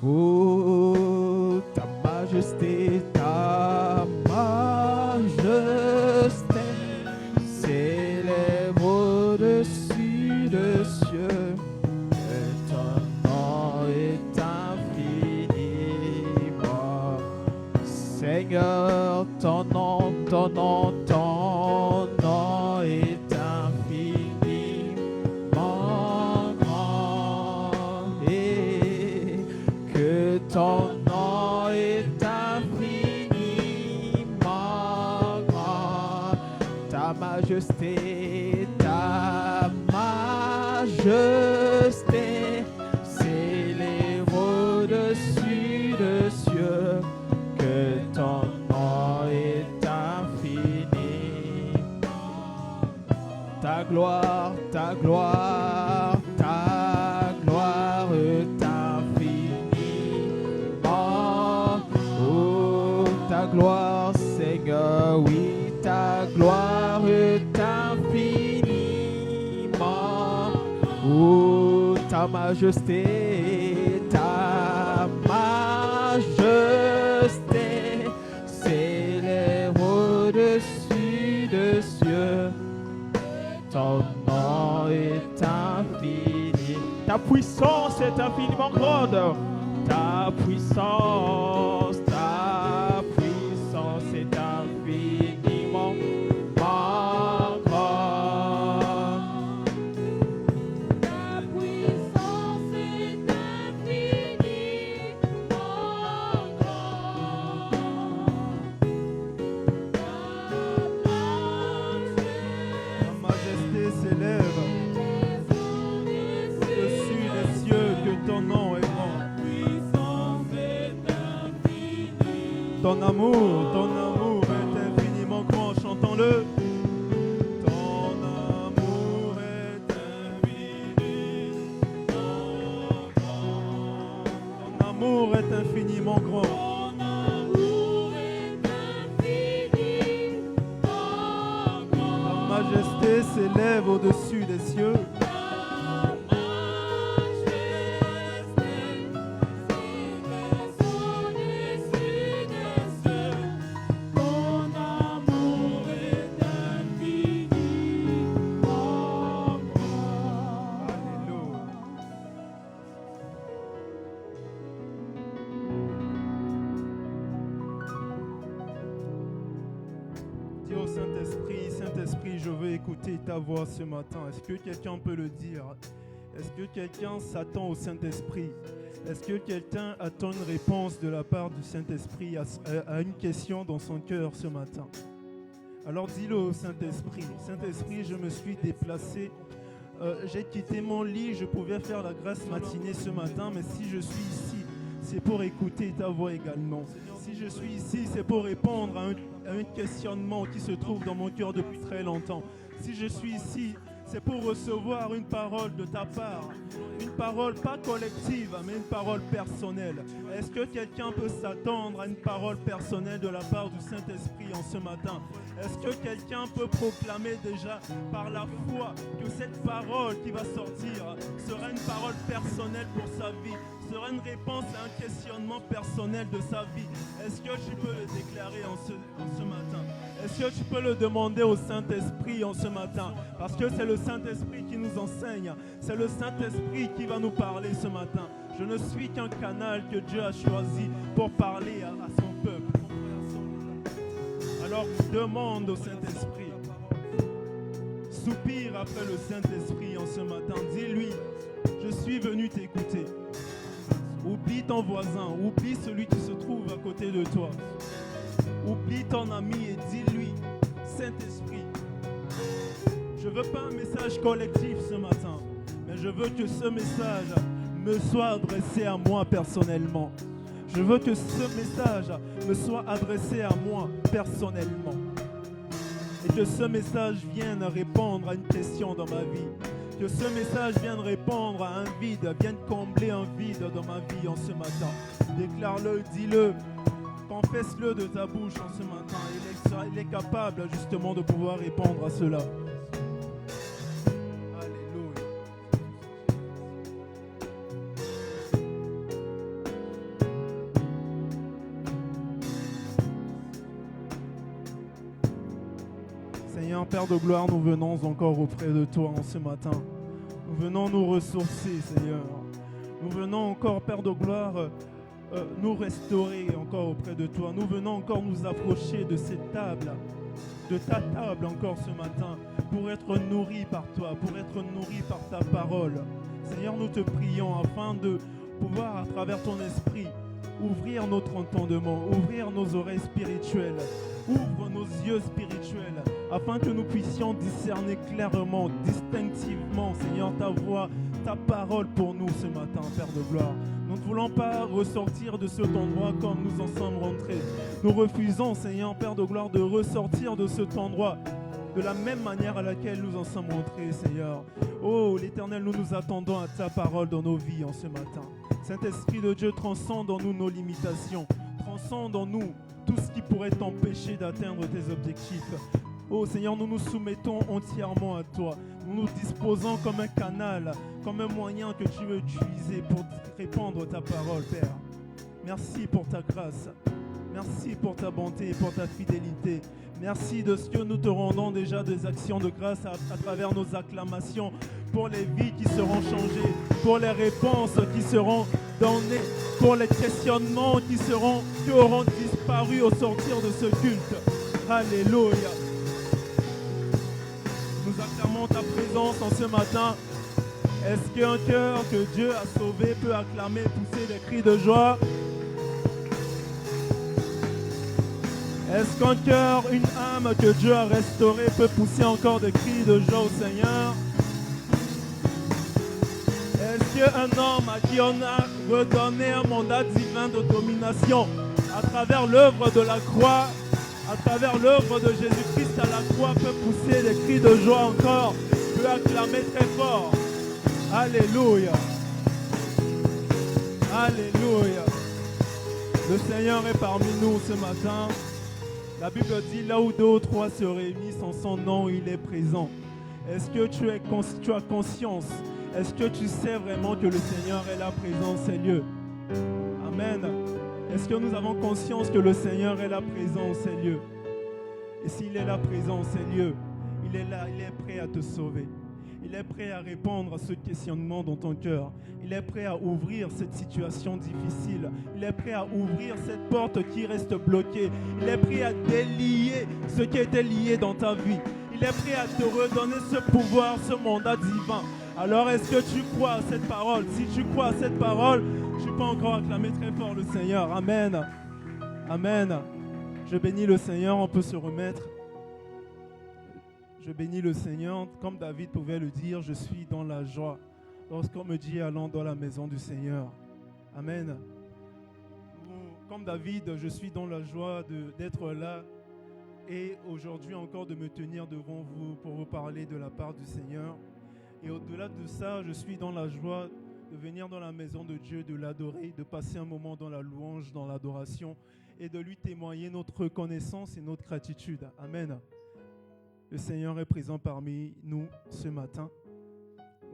Oh, ta majesté s'élève au-dessus des cieux, que ton nom est infiniment. Seigneur, ton nom est infiniment grand, et que ton nom est infiniment grand. Ta majesté s'élève au-dessus des cieux, que ton nom est infini. Ta gloire est infiniment. Oh, ta gloire, Seigneur, oui, ta gloire est infiniment. Oh, ta majesté s'élève au-dessus des cieux. Ton nom est infini. Ta puissance est infiniment grande. Ta puissance est infiniment grande. Ta puissance est infiniment grande. Ta majesté s'élève au-dessus des cieux, que ton nom est grand. Ton amour est infiniment grand, chantons-le. Ton amour est infiniment grand. Ton amour est infiniment grand. Ta majesté s'élève au-dessus des cieux. Dis au Saint-Esprit, Saint-Esprit, je veux écouter ta voix ce matin. Est-ce que quelqu'un peut le dire? Est-ce que quelqu'un s'attend au Saint-Esprit? Est-ce que quelqu'un attend une réponse de la part du Saint-Esprit à une question dans son cœur ce matin? Alors dis-le au Saint-Esprit. Saint-Esprit, je me suis déplacé. J'ai quitté mon lit, je pouvais faire la grasse matinée ce matin, mais si je suis ici, c'est pour écouter ta voix également. Si je suis ici, c'est pour répondre à un questionnement qui se trouve dans mon cœur depuis très longtemps. Si je suis ici, c'est pour recevoir une parole de ta part. Une parole pas collective, mais une parole personnelle. Est-ce que quelqu'un peut s'attendre à une parole personnelle de la part du Saint-Esprit en ce matin? Est-ce que quelqu'un peut proclamer déjà par la foi que cette parole qui va sortir sera une parole personnelle pour sa vie, sera une réponse à un questionnement personnel de sa vie? Est-ce que tu peux le déclarer en ce matin? Est-ce que tu peux le demander au Saint-Esprit en ce matin? Parce que c'est le Saint-Esprit qui nous enseigne. C'est le Saint-Esprit qui va nous parler ce matin. Je ne suis qu'un canal que Dieu a choisi pour parler à son peuple. Alors demande au Saint-Esprit. Soupire après le Saint-Esprit en ce matin. Dis-lui, je suis venu t'écouter. Oublie ton voisin, oublie celui qui se trouve à côté de toi. Oublie ton ami et dis-lui, Saint-Esprit, je ne veux pas un message collectif ce matin, mais je veux que ce message me soit adressé à moi personnellement. Je veux que ce message me soit adressé à moi personnellement. Et que ce message vienne répondre à une question dans ma vie. Que ce message vienne répondre à un vide, vienne combler un vide dans ma vie en ce matin. Déclare-le, dis-le. Confesse-le de ta bouche en ce matin. Il est capable justement de pouvoir répondre à cela. Alléluia. Seigneur, Père de gloire, nous venons encore auprès de toi en ce matin. Nous venons nous ressourcer, Seigneur. Nous venons encore, Père de gloire, nous restaurer encore auprès de toi. Nous venons encore nous approcher de cette table, de ta table encore ce matin, pour être nourris par toi, pour être nourris par ta parole. Seigneur, nous te prions afin de pouvoir, à travers ton esprit, ouvrir notre entendement, ouvrir nos oreilles spirituelles, ouvre nos yeux spirituels, afin que nous puissions discerner clairement, distinctivement, Seigneur, ta voix, ta parole pour nous ce matin, Père de gloire. Nous ne voulons pas ressortir de cet endroit comme nous en sommes rentrés. Nous refusons, Seigneur, Père de gloire, de ressortir de cet endroit de la même manière à laquelle nous en sommes rentrés, Seigneur. Oh, l'Éternel, nous nous attendons à ta parole dans nos vies en ce matin. Saint-Esprit de Dieu, transcende en nous nos limitations. Transcende en nous tout ce qui pourrait t'empêcher d'atteindre tes objectifs. Oh Seigneur, nous nous soumettons entièrement à toi. Nous nous disposons comme un canal, comme un moyen que tu veux utiliser pour répandre ta parole, Père. Merci pour ta grâce. Merci pour ta bonté et pour ta fidélité. Merci de ce que nous te rendons déjà des actions de grâce à travers nos acclamations, pour les vies qui seront changées, pour les réponses qui seront données, pour les questionnements qui auront disparu au sortir de ce culte. Alléluia. Nous acclamons ta présence en ce matin. Est-ce qu'un cœur que Dieu a sauvé peut acclamer, pousser des cris de joie? Est-ce qu'un cœur, une âme que Dieu a restaurée peut pousser encore des cris de joie au Seigneur? Est-ce qu'un homme à qui on a redonné un mandat divin de domination à travers l'œuvre de la croix, à travers l'œuvre de Jésus-Christ à la croix, peut pousser des cris de joie encore, peut acclamer très fort? Alléluia. Alléluia. Le Seigneur est parmi nous ce matin. La Bible dit, là où deux ou trois se réunissent en son nom, il est présent. Est-ce que tu as conscience? Est-ce que tu sais vraiment que le Seigneur est là présent dans ces lieux? Amen. Est-ce que nous avons conscience que le Seigneur est là présent dans ces lieux? Et s'il est là présent dans ces lieux, il est là, il est prêt à te sauver. Il est prêt à répondre à ce questionnement dans ton cœur. Il est prêt à ouvrir cette situation difficile. Il est prêt à ouvrir cette porte qui reste bloquée. Il est prêt à délier ce qui était lié dans ta vie. Il est prêt à te redonner ce pouvoir, ce mandat divin. Alors est-ce que tu crois à cette parole? Si tu crois à cette parole, tu peux encore acclamer très fort le Seigneur. Amen. Amen. Je bénis le Seigneur, on peut se remettre. Je bénis le Seigneur, comme David pouvait le dire, je suis dans la joie. Lorsqu'on me dit allons dans la maison du Seigneur. Amen. Comme David, je suis dans la joie d'être là et aujourd'hui encore de me tenir devant vous pour vous parler de la part du Seigneur. Et au-delà de ça, je suis dans la joie de venir dans la maison de Dieu, de l'adorer, de passer un moment dans la louange, dans l'adoration et de lui témoigner notre reconnaissance et notre gratitude. Amen. Le Seigneur est présent parmi nous ce matin.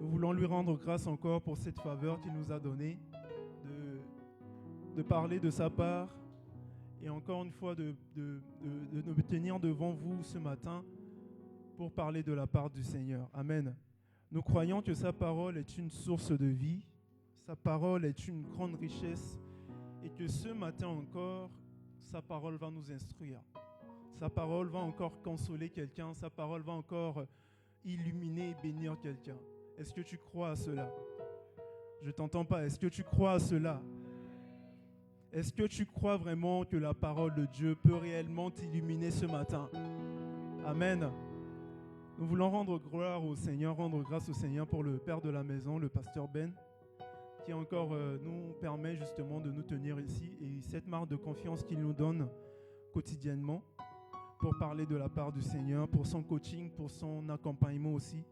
Nous voulons lui rendre grâce encore pour cette faveur qu'il nous a donnée de parler de sa part et encore une fois de nous tenir devant vous ce matin pour parler de la part du Seigneur. Amen. Nous croyons que sa parole est une source de vie, sa parole est une grande richesse et que ce matin encore, sa parole va nous instruire. Sa parole va encore consoler quelqu'un, sa parole va encore illuminer et bénir quelqu'un. Est-ce que tu crois à cela? Je ne t'entends pas. Est-ce que tu crois à cela? Est-ce que tu crois vraiment que la parole de Dieu peut réellement t'illuminer ce matin? Amen. Nous voulons rendre gloire au Seigneur, rendre grâce au Seigneur pour le père de la maison, le pasteur Ben, qui encore nous permet justement de nous tenir ici et cette marque de confiance qu'il nous donne quotidiennement pour parler de la part du Seigneur, pour son coaching, pour son accompagnement aussi,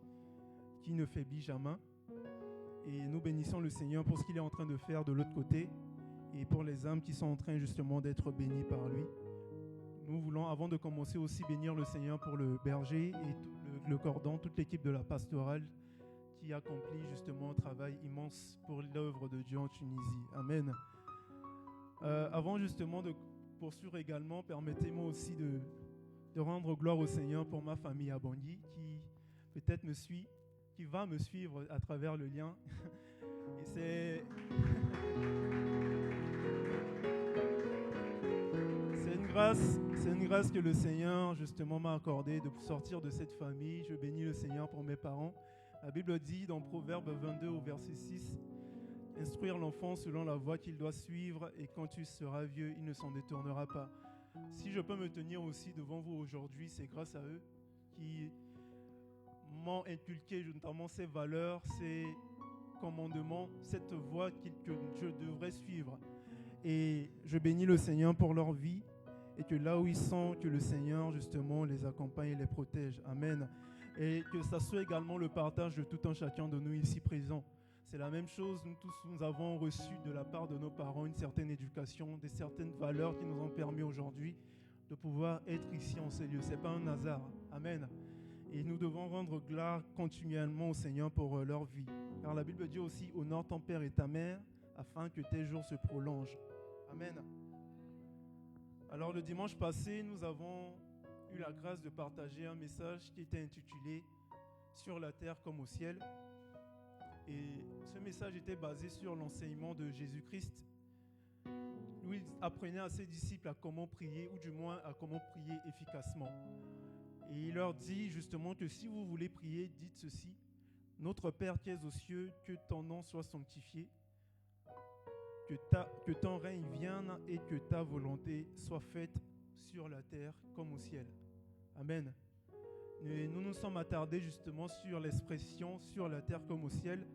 qui ne faiblit jamais. Et nous bénissons le Seigneur pour ce qu'il est en train de faire de l'autre côté et pour les âmes qui sont en train justement d'être bénies par lui. Nous voulons, avant de commencer, aussi bénir le Seigneur pour le berger et tout le cordon, toute l'équipe de la pastorale qui accomplit justement un travail immense pour l'œuvre de Dieu en Tunisie. Amen. Avant justement de poursuivre également, permettez-moi aussi de rendre gloire au Seigneur pour ma famille à Bangui qui peut-être me suit, qui va me suivre à travers le lien. Et c'est une grâce que le Seigneur justement m'a accordée de sortir de cette famille. Je bénis le Seigneur pour mes parents. La Bible dit dans Proverbe 22 au verset 6, « Instruire l'enfant selon la voie qu'il doit suivre et quand tu seras vieux, il ne s'en détournera pas. » Si je peux me tenir aussi devant vous aujourd'hui, c'est grâce à eux qui m'ont inculqué notamment ces valeurs, ces commandements, cette voie que je devrais suivre. Et je bénis le Seigneur pour leur vie et que là où ils sont, que le Seigneur justement les accompagne et les protège. Amen. Et que ça soit également le partage de tout un chacun de nous ici présents. C'est la même chose, nous tous, nous avons reçu de la part de nos parents une certaine éducation, des certaines valeurs qui nous ont permis aujourd'hui de pouvoir être ici en ces lieux. Ce n'est pas un hasard. Amen. Et nous devons rendre gloire continuellement au Seigneur pour leur vie. Car la Bible dit aussi, honore ton père et ta mère, afin que tes jours se prolongent. Amen. Alors le dimanche passé, nous avons eu la grâce de partager un message qui était intitulé « Sur la terre comme au ciel ». Et ce message était basé sur l'enseignement de Jésus-Christ, où il apprenait à ses disciples à comment prier, ou du moins à comment prier efficacement. Et il leur dit justement que si vous voulez prier, dites ceci, « Notre Père qui es aux cieux, que ton nom soit sanctifié, que ton règne vienne et que ta volonté soit faite sur la terre comme au ciel. » Amen. Et nous nous sommes attardés justement sur l'expression « sur la terre comme au ciel ».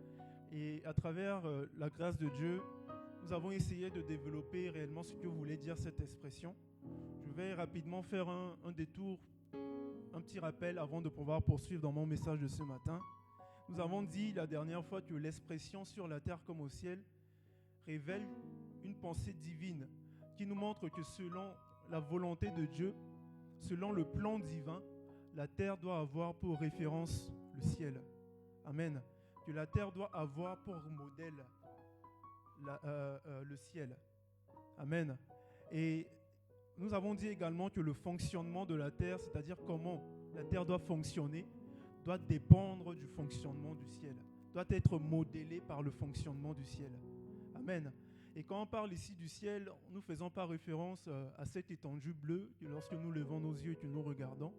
Et à travers la grâce de Dieu, nous avons essayé de développer réellement ce que voulait dire cette expression. Je vais rapidement faire un détour, un petit rappel avant de pouvoir poursuivre dans mon message de ce matin. Nous avons dit la dernière fois que l'expression « sur la terre comme au ciel » révèle une pensée divine qui nous montre que selon la volonté de Dieu, selon le plan divin, la terre doit avoir pour référence le ciel. Amen. Que la terre doit avoir pour modèle le ciel. Amen. Et nous avons dit également que le fonctionnement de la terre, c'est-à-dire comment la terre doit fonctionner, doit dépendre du fonctionnement du ciel, doit être modélé par le fonctionnement du ciel. Amen. Et quand on parle ici du ciel, nous ne faisons pas référence à cette étendue bleue que lorsque nous levons nos yeux et que nous regardons,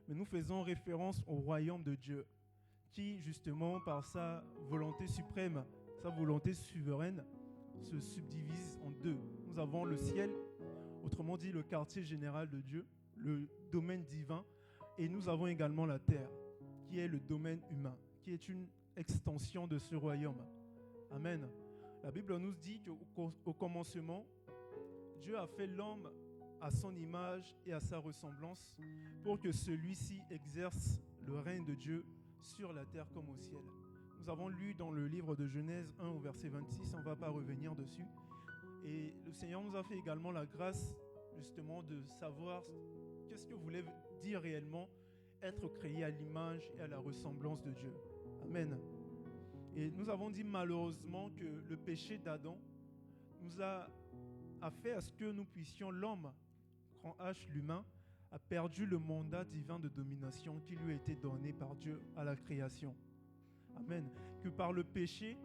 mais nous faisons référence au royaume de Dieu, qui justement par sa volonté suprême, sa volonté souveraine, se subdivise en deux. Nous avons le ciel, autrement dit le quartier général de Dieu, le domaine divin, et nous avons également la terre, qui est le domaine humain, qui est une extension de ce royaume. Amen. La Bible nous dit qu'au commencement, Dieu a fait l'homme à son image et à sa ressemblance pour que celui-ci exerce le règne de Dieu sur la terre comme au ciel. Nous avons lu dans le livre de Genèse 1 au verset 26, on ne va pas revenir dessus. Et le Seigneur nous a fait également la grâce justement de savoir qu'est-ce que voulait dire réellement être créé à l'image et à la ressemblance de Dieu. Amen. Et nous avons dit malheureusement que le péché d'Adam nous a fait à ce que nous puissions, l'homme, grand H, l'humain, a perdu le mandat divin de domination qui lui a été donné par Dieu à la création. Amen. Que par le péché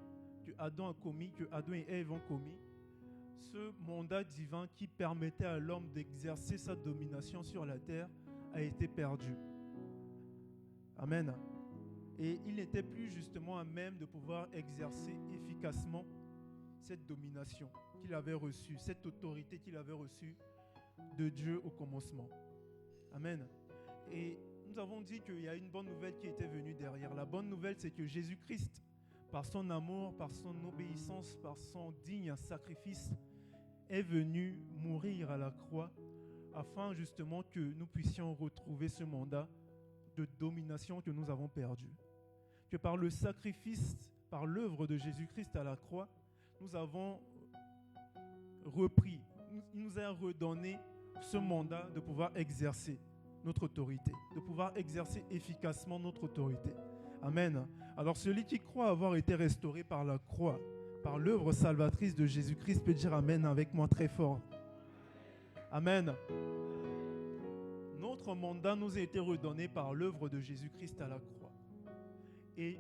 que Adam a commis, que Adam et Ève ont commis, ce mandat divin qui permettait à l'homme d'exercer sa domination sur la terre a été perdu. Amen. Et il n'était plus justement à même de pouvoir exercer efficacement cette domination qu'il avait reçue, cette autorité qu'il avait reçue de Dieu au commencement. Amen. Et nous avons dit qu'il y a une bonne nouvelle qui était venue derrière. La bonne nouvelle, c'est que Jésus-Christ, par son amour, par son obéissance, par son digne sacrifice, est venu mourir à la croix afin justement que nous puissions retrouver ce mandat de domination que nous avons perdu. Que par le sacrifice, par l'œuvre de Jésus-Christ à la croix, nous avons repris, il nous a redonné ce mandat de pouvoir exercer notre autorité, de pouvoir exercer efficacement notre autorité. Amen. Alors celui qui croit avoir été restauré par la croix, par l'œuvre salvatrice de Jésus-Christ peut dire Amen avec moi très fort. Amen. Notre mandat nous a été redonné par l'œuvre de Jésus-Christ à la croix. Et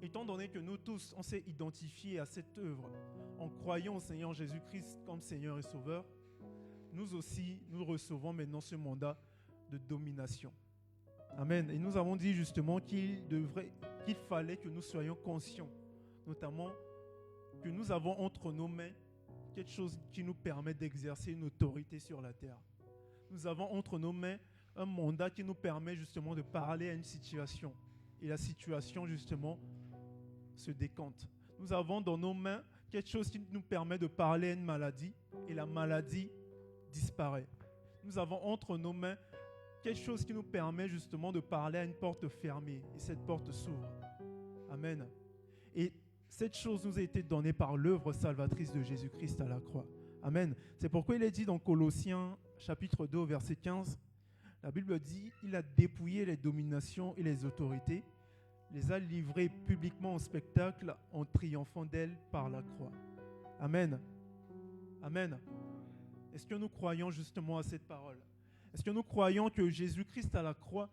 étant donné que nous tous, on s'est identifiés à cette œuvre en croyant au Seigneur Jésus-Christ comme Seigneur et Sauveur, nous aussi, nous recevons maintenant ce mandat de domination. Amen. Et nous avons dit justement qu'il fallait que nous soyons conscients, notamment que nous avons entre nos mains quelque chose qui nous permet d'exercer une autorité sur la terre. Nous avons entre nos mains un mandat qui nous permet justement de parler à une situation. Et la situation justement se décante. Nous avons dans nos mains quelque chose qui nous permet de parler à une maladie et la maladie disparaît. Nous avons entre nos mains quelque chose qui nous permet justement de parler à une porte fermée et cette porte s'ouvre. Amen. Et cette chose nous a été donnée par l'œuvre salvatrice de Jésus-Christ à la croix. Amen. C'est pourquoi il est dit dans Colossiens chapitre 2 verset 15, la Bible dit « Il a dépouillé les dominations et les autorités, les a livrées publiquement en spectacle en triomphant d'elles par la croix. » Amen. Amen. Est-ce que nous croyons justement à cette parole? Est-ce que nous croyons que Jésus-Christ à la croix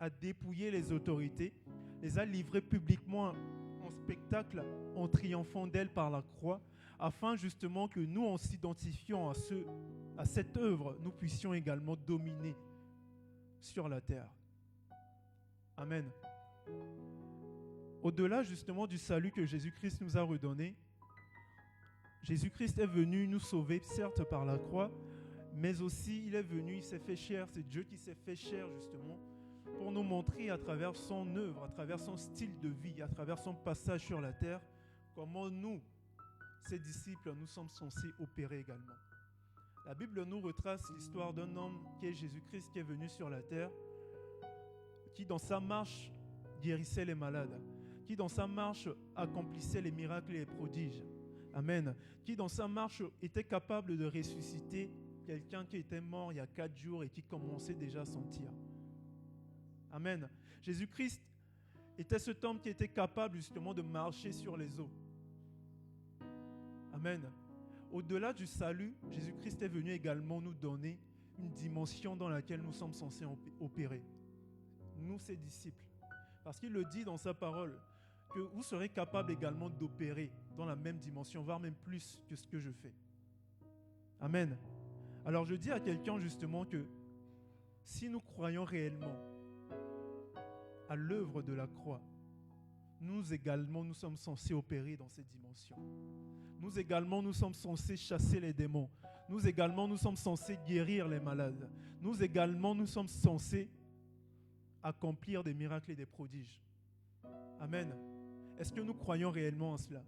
a dépouillé les autorités, les a livrées publiquement en spectacle en triomphant d'elles par la croix, afin justement que nous, en s'identifiant à cette œuvre, nous puissions également dominer sur la terre. Amen. Au-delà justement du salut que Jésus-Christ nous a redonné, Jésus-Christ est venu nous sauver, certes par la croix, mais aussi il est venu, il s'est fait chair, c'est Dieu qui s'est fait chair justement, pour nous montrer à travers son œuvre, à travers son style de vie, à travers son passage sur la terre, comment nous, ses disciples, nous sommes censés opérer également. La Bible nous retrace l'histoire d'un homme qui est Jésus-Christ, qui est venu sur la terre, qui dans sa marche guérissait les malades, qui dans sa marche accomplissait les miracles et les prodiges. Amen. Qui dans sa marche était capable de ressusciter quelqu'un qui était mort il y a 4 jours et qui commençait déjà à sentir. Amen. Jésus-Christ était cet homme qui était capable justement de marcher sur les eaux. Amen. Au-delà du salut, Jésus-Christ est venu également nous donner une dimension dans laquelle nous sommes censés opérer. Nous, ses disciples. Parce qu'il le dit dans sa parole, que vous serez capables également d'opérer dans la même dimension, voire même plus que ce que je fais. Amen. Alors je dis à quelqu'un justement que si nous croyons réellement à l'œuvre de la croix, nous également, nous sommes censés opérer dans cette dimension. Nous également, nous sommes censés chasser les démons. Nous également, nous sommes censés guérir les malades. Nous également, nous sommes censés accomplir des miracles et des prodiges. Amen. Est-ce que nous croyons réellement en cela?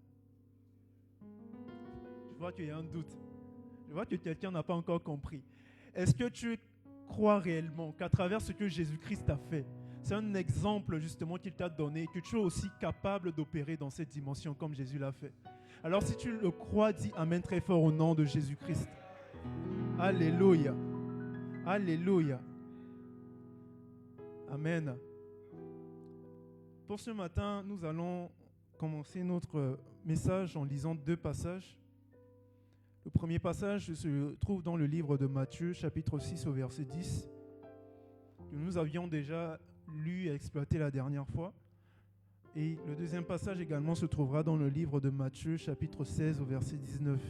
Je vois qu'il y a un doute. Je vois que quelqu'un n'a pas encore compris. Est-ce que tu crois réellement qu'à travers ce que Jésus-Christ a fait, c'est un exemple justement qu'il t'a donné, que tu es aussi capable d'opérer dans cette dimension comme Jésus l'a fait? Alors si tu le crois, dis Amen très fort au nom de Jésus-Christ. Alléluia. Alléluia. Amen. Pour ce matin, nous allons commencer notre message en lisant 2 passages. Le premier passage se trouve dans le livre de Matthieu, chapitre 6 au verset 10, que nous avions déjà lu et exploité la dernière fois. Et le deuxième passage également se trouvera dans le livre de Matthieu, chapitre 16 au verset 19.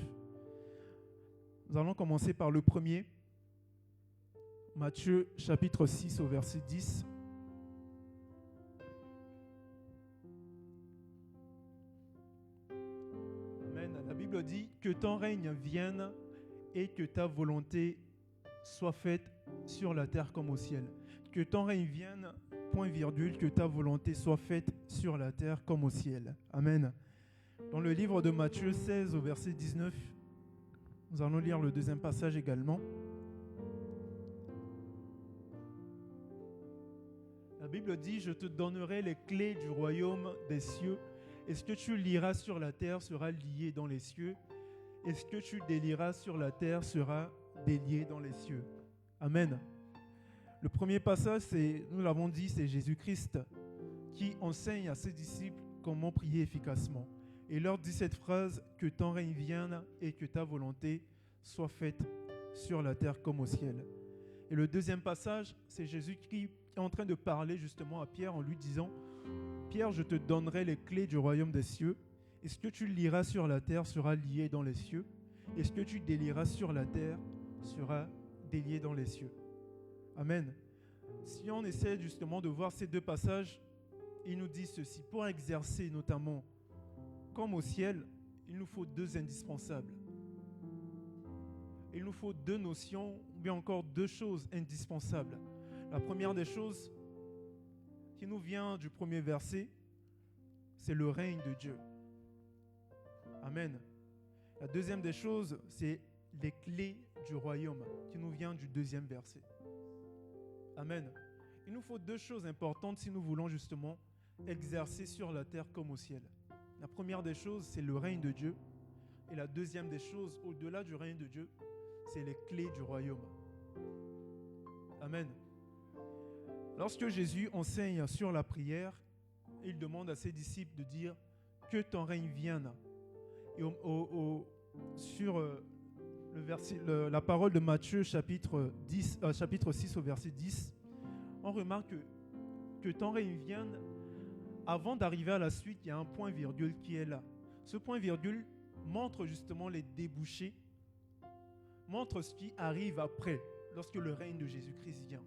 Nous allons commencer par le premier. Matthieu, chapitre 6 au verset 10. Amen. La Bible dit que ton règne vienne et que ta volonté soit faite sur la terre comme au ciel. Que ton règne vienne, point virgule, que ta volonté soit faite sur la terre comme au ciel. Amen. Dans le livre de Matthieu 16 au verset 19, nous allons lire le deuxième passage également. La Bible dit, je te donnerai les clés du royaume des cieux, et ce que tu lieras sur la terre sera lié dans les cieux, et ce que tu délieras sur la terre sera délié dans les cieux. Amen. Le premier passage, nous l'avons dit, c'est Jésus-Christ qui enseigne à ses disciples comment prier efficacement. Et il leur dit cette phrase, que ton règne vienne et que ta volonté soit faite sur la terre comme au ciel. Et le deuxième passage, c'est Jésus qui est en train de parler justement à Pierre en lui disant, Pierre, je te donnerai les clés du royaume des cieux, et ce que tu lieras sur la terre sera lié dans les cieux, et ce que tu délieras sur la terre sera délié dans les cieux. Amen. Si on essaie justement de voir ces 2 passages, il nous dit ceci, pour exercer notamment comme au ciel, il nous faut 2 indispensables. Il nous faut 2 notions, ou bien encore 2 choses indispensables. La première des choses qui nous vient du premier verset, c'est le règne de Dieu. Amen. La deuxième des choses, c'est les clés du royaume qui nous vient du deuxième verset. Amen. Il nous faut 2 choses importantes si nous voulons justement exercer sur la terre comme au ciel. La première des choses, c'est le règne de Dieu. Et la deuxième des choses, au-delà du règne de Dieu, c'est les clés du royaume. Amen. Lorsque Jésus enseigne sur la prière, il demande à ses disciples de dire que ton règne vienne. Et sur la parole de Matthieu, chapitre 6 au verset 10, on remarque que ton règne vienne. Avant d'arriver à la suite, il y a un point virgule qui est là. Ce point virgule montre justement les débouchés, montre ce qui arrive après, lorsque le règne de Jésus-Christ vient.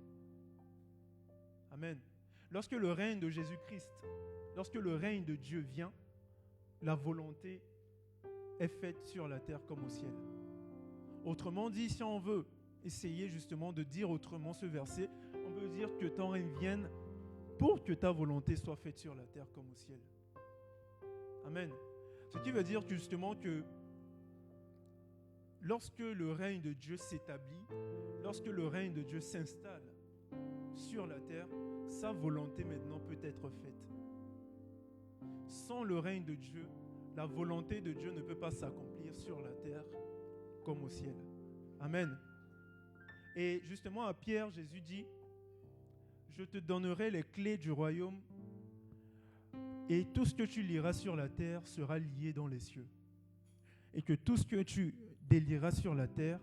Amen. Lorsque le règne de Jésus-Christ, lorsque le règne de Dieu vient, la volonté est faite sur la terre comme au ciel. Autrement dit, si on veut essayer justement de dire autrement ce verset, on peut dire que ton règne vienne pour que ta volonté soit faite sur la terre comme au ciel. Amen. Ce qui veut dire justement que lorsque le règne de Dieu s'établit, lorsque le règne de Dieu s'installe sur la terre, sa volonté maintenant peut être faite. Sans le règne de Dieu, la volonté de Dieu ne peut pas s'accomplir sur la terre comme au ciel. Amen. Et justement à Pierre, Jésus dit, je te donnerai les clés du royaume et tout ce que tu lieras sur la terre sera lié dans les cieux. Et que tout ce que tu délieras sur la terre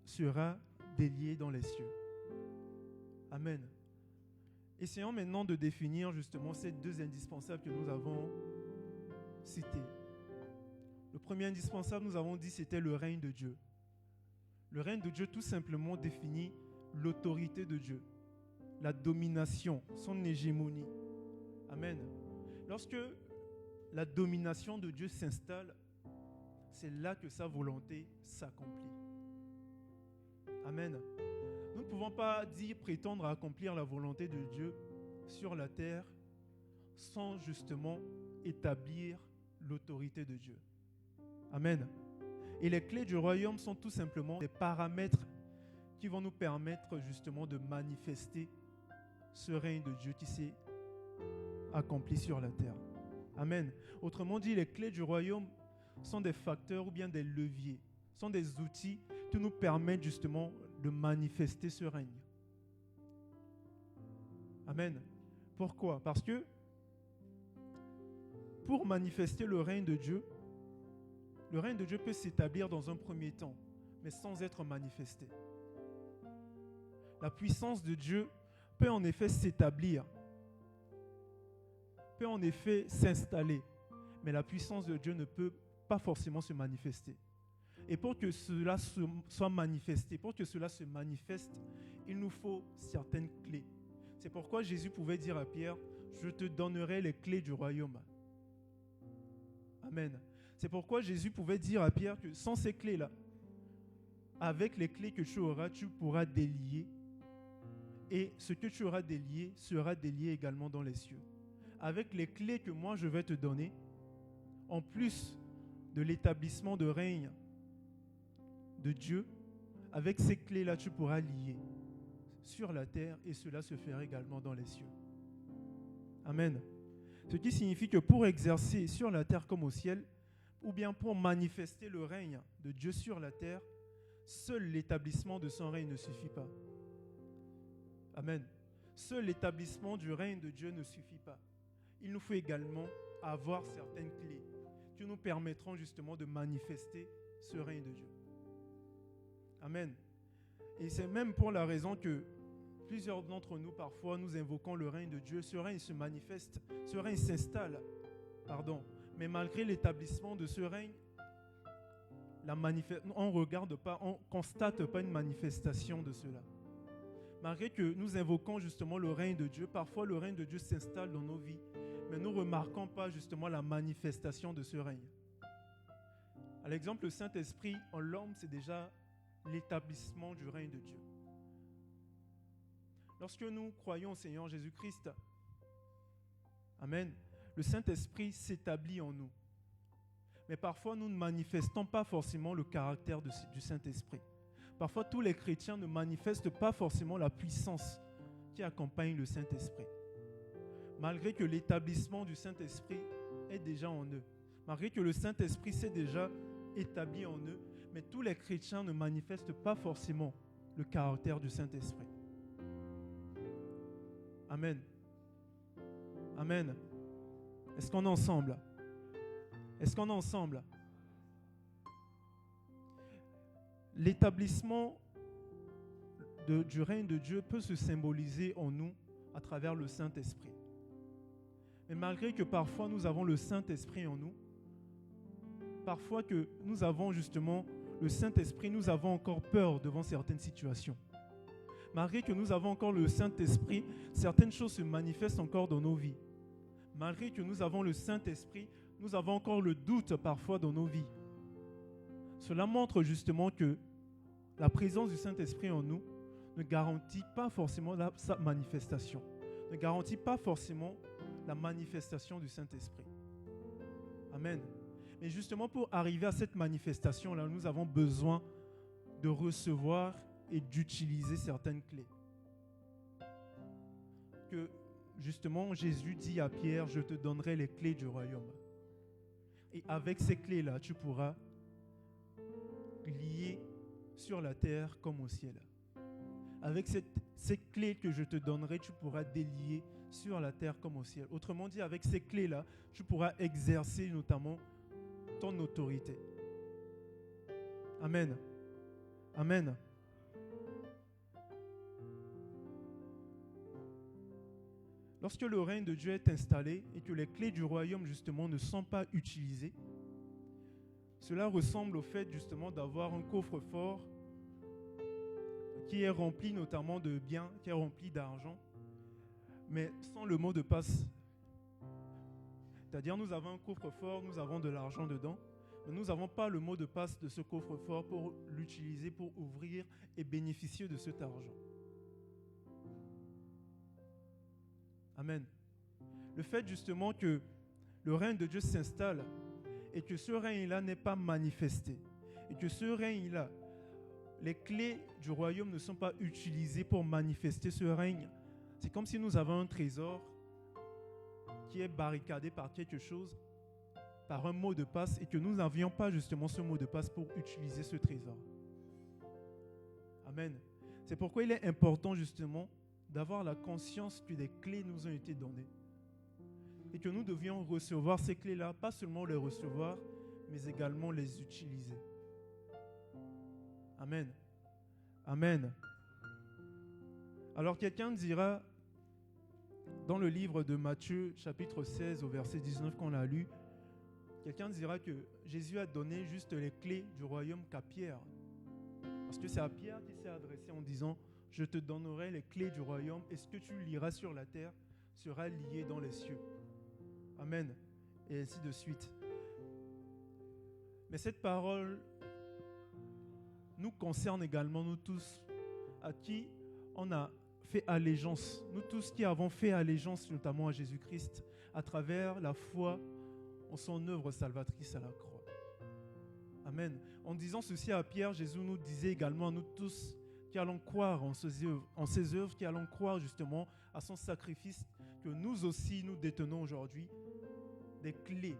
sera délié dans les cieux. Amen. Essayons maintenant de définir justement ces 2 indispensables que nous avons cités. Le premier indispensable, nous avons dit, c'était le règne de Dieu. Le règne de Dieu tout simplement définit l'autorité de Dieu, la domination, son hégémonie. Amen. Lorsque la domination de Dieu s'installe, c'est là que sa volonté s'accomplit. Amen. Nous ne pouvons pas prétendre à accomplir la volonté de Dieu sur la terre sans justement établir l'autorité de Dieu. Amen. Et les clés du royaume sont tout simplement des paramètres qui vont nous permettre justement de manifester ce règne de Dieu qui s'est accompli sur la terre. Amen. Autrement dit, les clés du royaume sont des facteurs ou bien des leviers, sont des outils qui nous permettent justement de manifester ce règne. Amen. Pourquoi? Parce que pour manifester le règne de Dieu peut s'établir dans un premier temps, mais sans être manifesté. La puissance de Dieu peut en effet s'établir, peut en effet s'installer, mais la puissance de Dieu ne peut pas forcément se manifester. Et pour que cela soit manifesté, pour que cela se manifeste, il nous faut certaines clés. C'est pourquoi Jésus pouvait dire à Pierre, « Je te donnerai les clés du royaume. » Amen. C'est pourquoi Jésus pouvait dire à Pierre que sans ces clés-là, avec les clés que tu auras, tu pourras délier. Et ce que tu auras délié sera délié également dans les cieux. Avec les clés que moi je vais te donner, en plus de l'établissement de règne de Dieu, avec ces clés-là, tu pourras lier sur la terre et cela se fera également dans les cieux. Amen. Ce qui signifie que pour exercer sur la terre comme au ciel, ou bien pour manifester le règne de Dieu sur la terre, seul l'établissement de son règne ne suffit pas. Amen. Seul l'établissement du règne de Dieu ne suffit pas. Il nous faut également avoir certaines clés qui nous permettront justement de manifester ce règne de Dieu. Amen. Et c'est même pour la raison que plusieurs d'entre nous, parfois, nous invoquons le règne de Dieu. Ce règne se manifeste, ce règne s'installe, mais malgré l'établissement de ce règne, on ne regarde pas, on ne constate pas une manifestation de cela. Malgré que nous invoquons justement le règne de Dieu, parfois le règne de Dieu s'installe dans nos vies, mais nous ne remarquons pas justement la manifestation de ce règne. À l'exemple, le Saint-Esprit en l'homme, c'est déjà l'établissement du règne de Dieu. Lorsque nous croyons au Seigneur Jésus-Christ, Amen, le Saint-Esprit s'établit en nous. Mais parfois, nous ne manifestons pas forcément le caractère du Saint-Esprit. Parfois, tous les chrétiens ne manifestent pas forcément la puissance qui accompagne le Saint-Esprit. Malgré que l'établissement du Saint-Esprit est déjà en eux. Malgré que le Saint-Esprit s'est déjà établi en eux, mais tous les chrétiens ne manifestent pas forcément le caractère du Saint-Esprit. Amen. Amen. Est-ce qu'on est ensemble? Est-ce qu'on est ensemble? L'établissement du règne de Dieu peut se symboliser en nous à travers le Saint-Esprit. Mais malgré que parfois nous avons le Saint-Esprit en nous, parfois que nous avons justement le Saint-Esprit, nous avons encore peur devant certaines situations. Malgré que nous avons encore le Saint-Esprit, certaines choses se manifestent encore dans nos vies. Malgré que nous avons le Saint-Esprit, nous avons encore le doute parfois dans nos vies. Cela montre justement que la présence du Saint-Esprit en nous ne garantit pas forcément sa manifestation, ne garantit pas forcément la manifestation du Saint-Esprit. Amen. Mais justement pour arriver à cette manifestation-là, nous avons besoin de recevoir et d'utiliser certaines clés. Que justement Jésus dit à Pierre, je te donnerai les clés du royaume. Et avec ces clés-là, tu pourras lier sur la terre comme au ciel. Avec ces clés que je te donnerai, tu pourras délier sur la terre comme au ciel. Autrement dit, avec ces clés-là, tu pourras exercer notamment ton autorité. Amen. Amen. Lorsque le règne de Dieu est installé et que les clés du royaume justement ne sont pas utilisées, cela ressemble au fait justement d'avoir un coffre-fort qui est rempli notamment de biens, qui est rempli d'argent, mais sans le mot de passe. C'est-à-dire, nous avons un coffre-fort, nous avons de l'argent dedans, mais nous n'avons pas le mot de passe de ce coffre-fort pour l'utiliser, pour ouvrir et bénéficier de cet argent. Amen. Le fait justement que le règne de Dieu s'installe et que ce règne-là n'est pas manifesté, et que ce règne-là, les clés du royaume ne sont pas utilisées pour manifester ce règne. C'est comme si nous avons un trésor qui est barricadé par quelque chose, par un mot de passe, et que nous n'avions pas justement ce mot de passe pour utiliser ce trésor. Amen. C'est pourquoi il est important justement d'avoir la conscience que des clés nous ont été données et que nous devions recevoir ces clés-là, pas seulement les recevoir, mais également les utiliser. Amen. Amen. Alors quelqu'un dira, dans le livre de Matthieu, chapitre 16, au verset 19 qu'on a lu, quelqu'un dira que Jésus a donné juste les clés du royaume qu'à Pierre. Parce que c'est à Pierre qu'il s'est adressé en disant, je te donnerai les clés du royaume et ce que tu liras sur la terre sera lié dans les cieux. Amen. Et ainsi de suite. Mais cette parole nous concerne également, nous tous, à qui on a fait allégeance. Nous tous qui avons fait allégeance notamment à Jésus-Christ à travers la foi en son œuvre salvatrice à la croix. Amen. En disant ceci à Pierre, Jésus nous disait également à nous tous qui allons croire en ses œuvres, qui allons croire justement à son sacrifice, que nous aussi nous détenons aujourd'hui des clés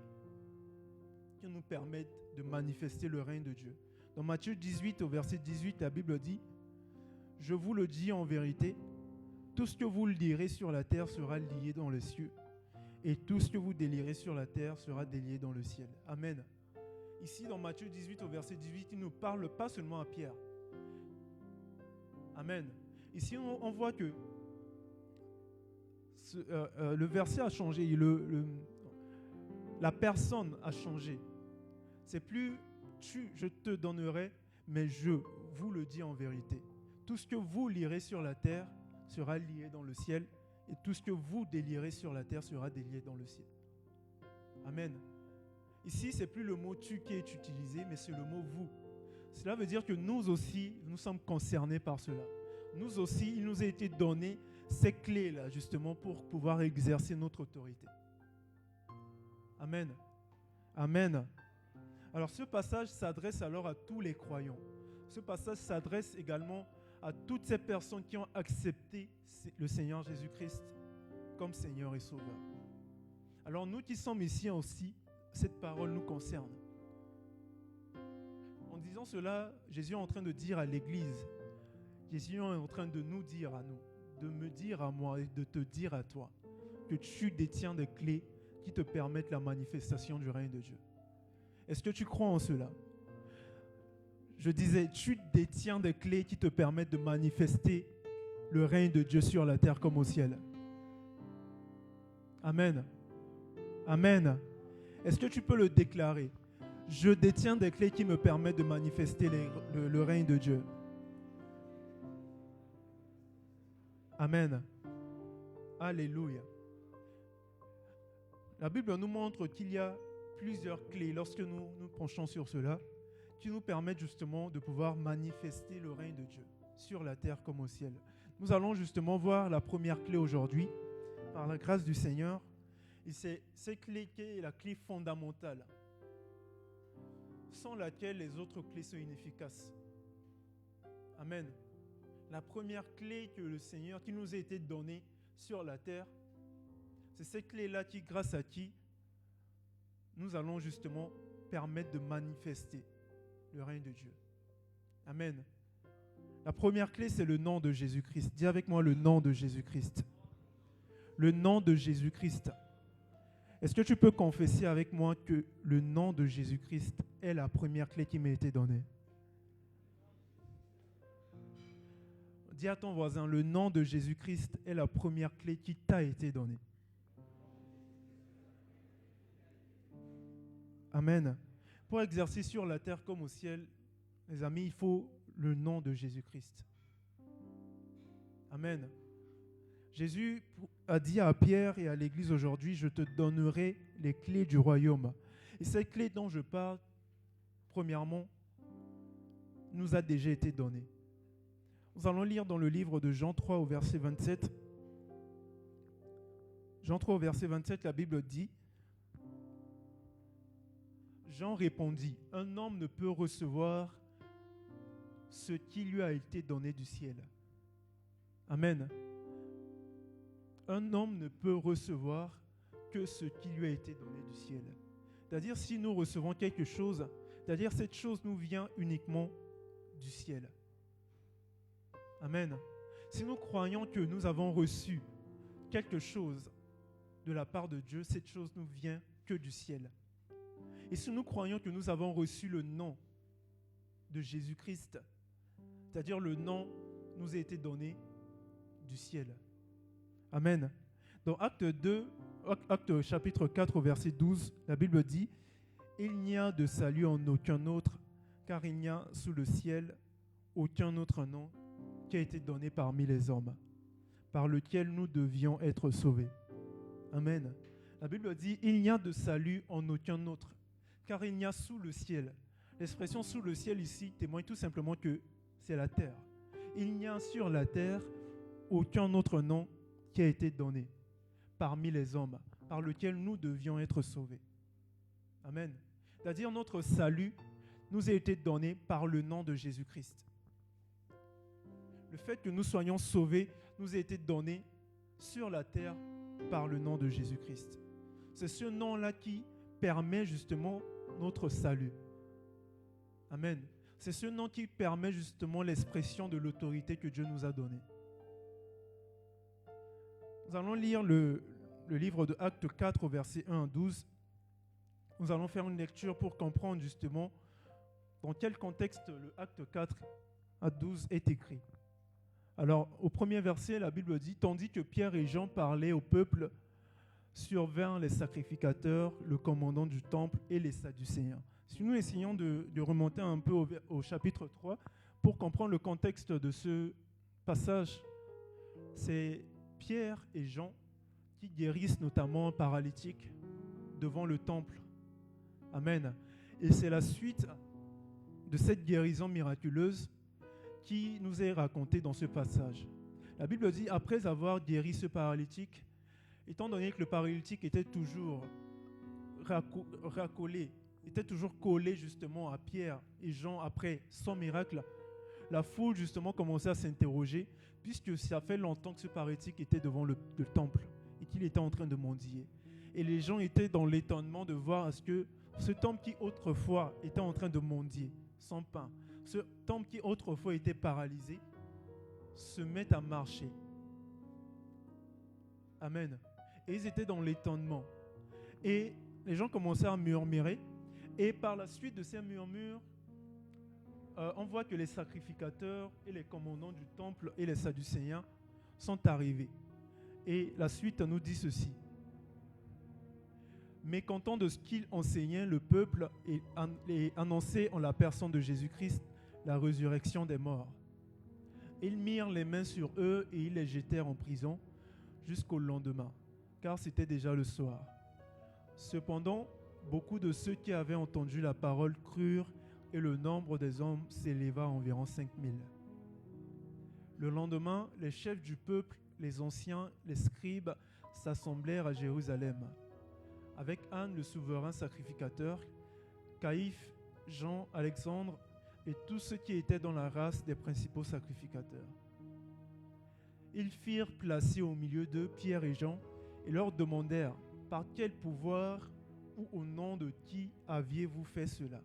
qui nous permettent de manifester le règne de Dieu. Dans Matthieu 18, au verset 18, la Bible dit, « Je vous le dis en vérité, tout ce que vous lirez sur la terre sera lié dans les cieux, et tout ce que vous délirez sur la terre sera délié dans le ciel. » Amen. Ici, dans Matthieu 18, au verset 18, il ne parle pas seulement à Pierre. Amen. Ici, on voit que le verset a changé, la personne a changé. C'est plus je te donnerai, mais je vous le dis en vérité. Tout ce que vous lirez sur la terre sera lié dans le ciel, et tout ce que vous délirez sur la terre sera délié dans le ciel. Amen. Ici, ce n'est plus le mot tu qui est utilisé, mais c'est le mot vous. Cela veut dire que nous aussi, nous sommes concernés par cela. Nous aussi, il nous a été donné ces clés-là, justement, pour pouvoir exercer notre autorité. Amen. Amen. Alors, ce passage s'adresse alors à tous les croyants. Ce passage s'adresse également à toutes ces personnes qui ont accepté le Seigneur Jésus-Christ comme Seigneur et Sauveur. Alors, nous qui sommes ici aussi, cette parole nous concerne. En disant cela, Jésus est en train de dire à l'Église, Jésus est en train de nous dire à nous, de me dire à moi et de te dire à toi que tu détiens des clés qui te permettent la manifestation du règne de Dieu. Est-ce que tu crois en cela? Je disais, tu détiens des clés qui te permettent de manifester le règne de Dieu sur la terre comme au ciel. Amen. Amen. Est-ce que tu peux le déclarer? Je détiens des clés qui me permettent de manifester le règne de Dieu. Amen. Alléluia. La Bible nous montre qu'il y a plusieurs clés, lorsque nous nous penchons sur cela, qui nous permettent justement de pouvoir manifester le règne de Dieu sur la terre comme au ciel. Nous allons justement voir la première clé aujourd'hui, par la grâce du Seigneur. Et c'est cette clé qui est la clé fondamentale, sans laquelle les autres clés sont inefficaces. Amen. La première clé que le Seigneur, qui nous a été donnée sur la terre, c'est cette clé-là qui, grâce à qui, nous allons justement permettre de manifester le règne de Dieu. Amen. La première clé, c'est le nom de Jésus-Christ. Dis avec moi le nom de Jésus-Christ. Le nom de Jésus-Christ. Est-ce que tu peux confesser avec moi que le nom de Jésus-Christ est la première clé qui m'a été donnée? Dis à ton voisin, le nom de Jésus-Christ est la première clé qui t'a été donnée. Amen. Pour exercer sur la terre comme au ciel, les amis, il faut le nom de Jésus-Christ. Amen. Jésus, a dit à Pierre et à l'Église aujourd'hui, je te donnerai les clés du royaume. Et cette clé dont je parle, premièrement, nous a déjà été donnée. Nous allons lire dans le livre de Jean 3 au verset 27. Jean 3 au verset 27, la Bible dit, Jean répondit, un homme ne peut recevoir ce qui lui a été donné du ciel. Amen. Un homme ne peut recevoir que ce qui lui a été donné du ciel. C'est-à-dire, si nous recevons quelque chose, c'est-à-dire cette chose nous vient uniquement du ciel. Amen. Si nous croyons que nous avons reçu quelque chose de la part de Dieu, cette chose nous vient que du ciel. Et si nous croyons que nous avons reçu le nom de Jésus-Christ, c'est-à-dire le nom nous a été donné du ciel. Amen. Dans Acte chapitre 4 au verset 12, la Bible dit « Il n'y a de salut en aucun autre, car il n'y a sous le ciel aucun autre nom qui a été donné parmi les hommes, par lequel nous devions être sauvés. » Amen. La Bible dit « Il n'y a de salut en aucun autre, car il n'y a sous le ciel. » L'expression « sous le ciel » ici témoigne tout simplement que c'est la terre. Il n'y a sur la terre aucun autre nom qui a été donné parmi les hommes, par lequel nous devions être sauvés. Amen. C'est-à-dire notre salut nous a été donné par le nom de Jésus-Christ. Le fait que nous soyons sauvés nous a été donné sur la terre par le nom de Jésus-Christ. C'est ce nom-là qui permet justement notre salut. Amen. C'est ce nom qui permet justement l'expression de l'autorité que Dieu nous a donnée. Nous allons lire le livre de Acte 4 au verset 1 à 12. Nous allons faire une lecture pour comprendre justement dans quel contexte le Acte 4 à 12 est écrit. Alors, au premier verset, la Bible dit « Tandis que Pierre et Jean parlaient au peuple, survinrent les sacrificateurs, le commandant du temple et les Sadducéens. » Si nous essayons de remonter un peu au chapitre 3 pour comprendre le contexte de ce passage, c'est Pierre et Jean qui guérissent notamment un paralytique devant le temple. Amen. Et c'est la suite de cette guérison miraculeuse qui nous est racontée dans ce passage. La Bible dit, après avoir guéri ce paralytique, étant donné que le paralytique était toujours racolé, était toujours collé justement à Pierre et Jean après son miracle, la foule justement commençait à s'interroger, puisque ça fait longtemps que ce paralytique était devant le temple et qu'il était en train de mendier. Et les gens étaient dans l'étonnement de voir à ce que cet homme qui autrefois était en train de mendier sans pain, ce homme qui autrefois était paralysé, se met à marcher. Amen. Et ils étaient dans l'étonnement. Et les gens commençaient à murmurer. Et par la suite de ces murmures, on voit que les sacrificateurs et les commandants du temple et les Sadducéens sont arrivés. Et la suite nous dit ceci. Mécontent de ce qu'il enseignait, le peuple et annonçait en la personne de Jésus-Christ la résurrection des morts. Ils mirent les mains sur eux et ils les jetèrent en prison jusqu'au lendemain, car c'était déjà le soir. Cependant, beaucoup de ceux qui avaient entendu la parole crurent et le nombre des hommes s'éleva à environ 5000. Le lendemain, les chefs du peuple, les anciens, les scribes s'assemblèrent à Jérusalem, avec Anne, le souverain sacrificateur, Caïphe, Jean, Alexandre et tous ceux qui étaient dans la race des principaux sacrificateurs. Ils firent placer au milieu d'eux Pierre et Jean et leur demandèrent « Par quel pouvoir ou au nom de qui aviez-vous fait cela ?»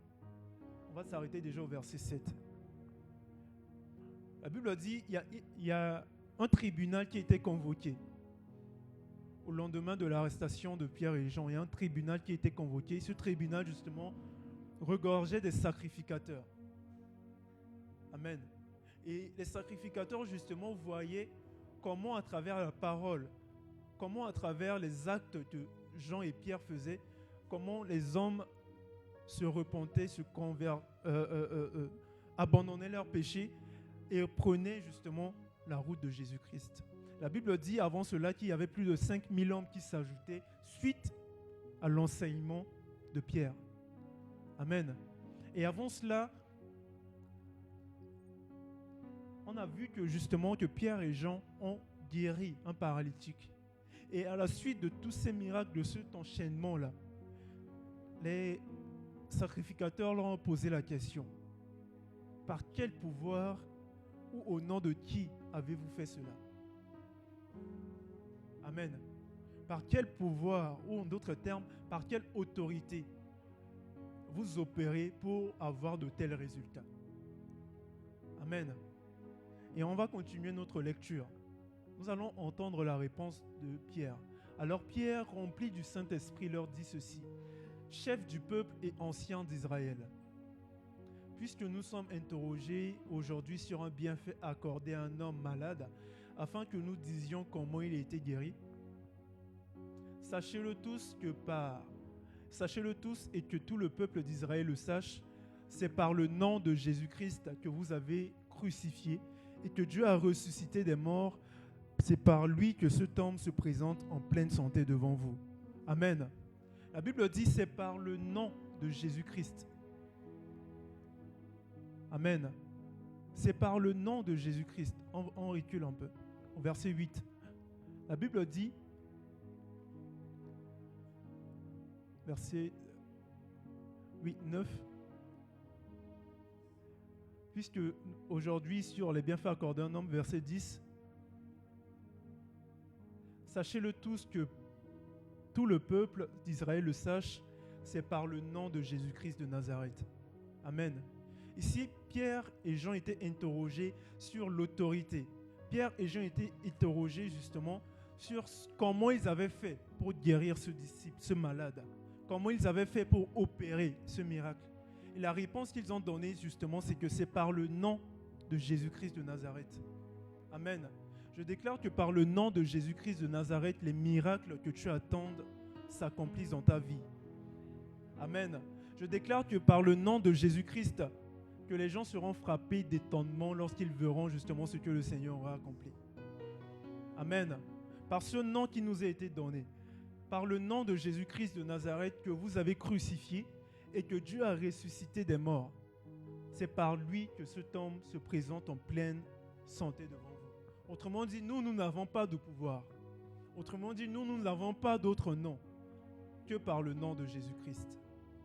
On va s'arrêter déjà au verset 7. La Bible dit il y a un tribunal qui a été convoqué. Au lendemain de l'arrestation de Pierre et Jean, il y a un tribunal qui a été convoqué. Ce tribunal, justement, regorgeait des sacrificateurs. Amen. Et les sacrificateurs, justement, voyaient comment à travers la parole, comment à travers les actes que Jean et Pierre faisaient, comment les hommes se repentaient, abandonnaient leurs péchés et prenaient justement la route de Jésus-Christ. La Bible dit avant cela qu'il y avait plus de 5000 hommes qui s'ajoutaient suite à l'enseignement de Pierre. Amen. Et avant cela, on a vu que justement que Pierre et Jean ont guéri un paralytique. Et à la suite de tous ces miracles, de cet enchaînement-là, les sacrificateurs leur ont posé la question: par quel pouvoir ou au nom de qui avez-vous fait cela? Amen. Par quel pouvoir, ou en d'autres termes, par quelle autorité vous opérez pour avoir de tels résultats? Amen. Et on va continuer notre lecture. Nous allons entendre la réponse de Pierre. Alors Pierre, rempli du Saint-Esprit, leur dit ceci: chef du peuple et ancien d'Israël, puisque nous sommes interrogés aujourd'hui sur un bienfait accordé à un homme malade, afin que nous disions comment il a été guéri, sachez-le tous et que tout le peuple d'Israël le sache, c'est par le nom de Jésus-Christ que vous avez crucifié et que Dieu a ressuscité des morts. C'est par lui que cet homme se présente en pleine santé devant vous. Amen. La Bible dit c'est par le nom de Jésus-Christ. Amen. C'est par le nom de Jésus-Christ. On recule un peu. Au verset 8. La Bible dit, verset 8, 9, puisque aujourd'hui sur les bienfaits accordés à un homme, verset 10, sachez-le tous que tout le peuple d'Israël le sache, c'est par le nom de Jésus-Christ de Nazareth. Amen. Ici, Pierre et Jean étaient interrogés sur l'autorité. Pierre et Jean étaient interrogés justement sur comment ils avaient fait pour guérir ce disciple, ce malade. Comment ils avaient fait pour opérer ce miracle. Et la réponse qu'ils ont donnée justement, c'est que c'est par le nom de Jésus-Christ de Nazareth. Amen. Je déclare que par le nom de Jésus-Christ de Nazareth, les miracles que tu attends s'accomplissent dans ta vie. Amen. Je déclare que par le nom de Jésus-Christ, que les gens seront frappés d'étonnement lorsqu'ils verront justement ce que le Seigneur aura accompli. Amen. Par ce nom qui nous a été donné, par le nom de Jésus-Christ de Nazareth que vous avez crucifié et que Dieu a ressuscité des morts, c'est par lui que cet homme se présente en pleine santé devant vous. Autrement dit, nous n'avons pas de pouvoir. Autrement dit, nous n'avons pas d'autre nom que par le nom de Jésus-Christ.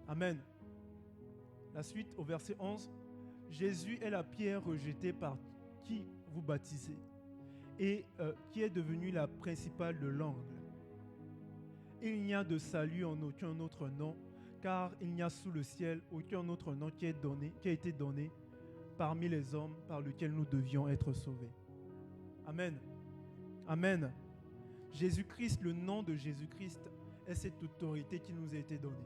Amen. La suite au verset 11. Jésus est la pierre rejetée par qui vous baptisez et qui est devenue la principale de l'angle. Il n'y a de salut en aucun autre nom, car il n'y a sous le ciel aucun autre nom qui a été donné parmi les hommes par lequel nous devions être sauvés. Amen. Amen. Jésus-Christ, le nom de Jésus-Christ est cette autorité qui nous a été donnée.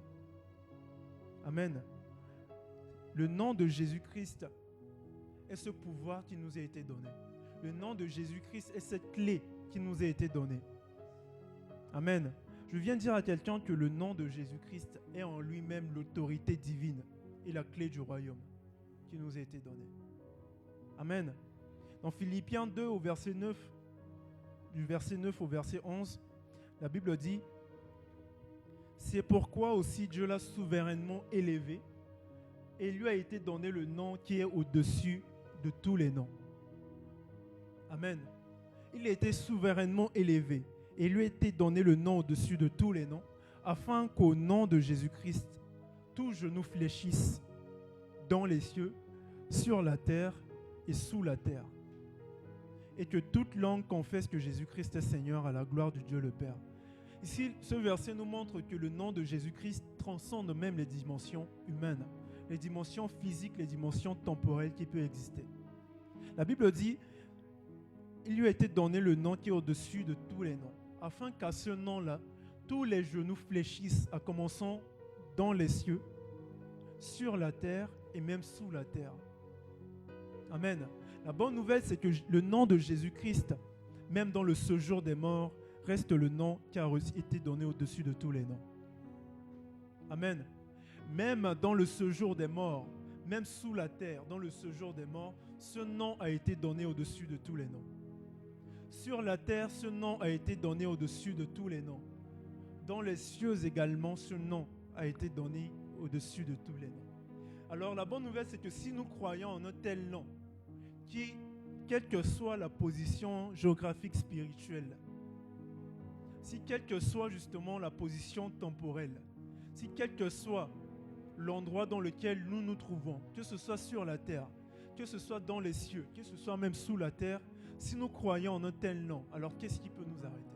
Amen. Le nom de Jésus-Christ est ce pouvoir qui nous a été donné. Le nom de Jésus-Christ est cette clé qui nous a été donnée. Amen. Je viens de dire à quelqu'un que le nom de Jésus-Christ est en lui-même l'autorité divine et la clé du royaume qui nous a été donnée. Amen. Dans Philippiens 2 au verset 9, du verset 9 au verset 11, la Bible dit: c'est pourquoi aussi Dieu l'a souverainement élevé et lui a été donné le nom qui est au-dessus de tous les noms. Amen. Il a été souverainement élevé et lui a été donné le nom au-dessus de tous les noms, afin qu'au nom de Jésus-Christ, tout genou fléchisse dans les cieux, sur la terre et sous la terre. Et que toute langue confesse que Jésus-Christ est Seigneur à la gloire du Dieu le Père. Ici, ce verset nous montre que le nom de Jésus-Christ transcende même les dimensions humaines, les dimensions physiques, les dimensions temporelles qui peuvent exister. La Bible dit, il lui a été donné le nom qui est au-dessus de tous les noms, afin qu'à ce nom-là, tous les genoux fléchissent, à commencer dans les cieux, sur la terre et même sous la terre. Amen. La bonne nouvelle, c'est que le nom de Jésus-Christ, même dans le séjour des morts, reste le nom qui a été donné au-dessus de tous les noms. Amen. Même dans le séjour des morts, même sous la terre, dans le séjour des morts, ce nom a été donné au-dessus de tous les noms. Sur la terre, ce nom a été donné au-dessus de tous les noms. Dans les cieux également, ce nom a été donné au-dessus de tous les noms. Alors la bonne nouvelle, c'est que si nous croyons en un tel nom, qui, quelle que soit la position géographique spirituelle, si quelle que soit justement la position temporelle, si quel que soit l'endroit dans lequel nous nous trouvons, que ce soit sur la terre, que ce soit dans les cieux, que ce soit même sous la terre, si nous croyons en un tel nom, alors qu'est-ce qui peut nous arrêter?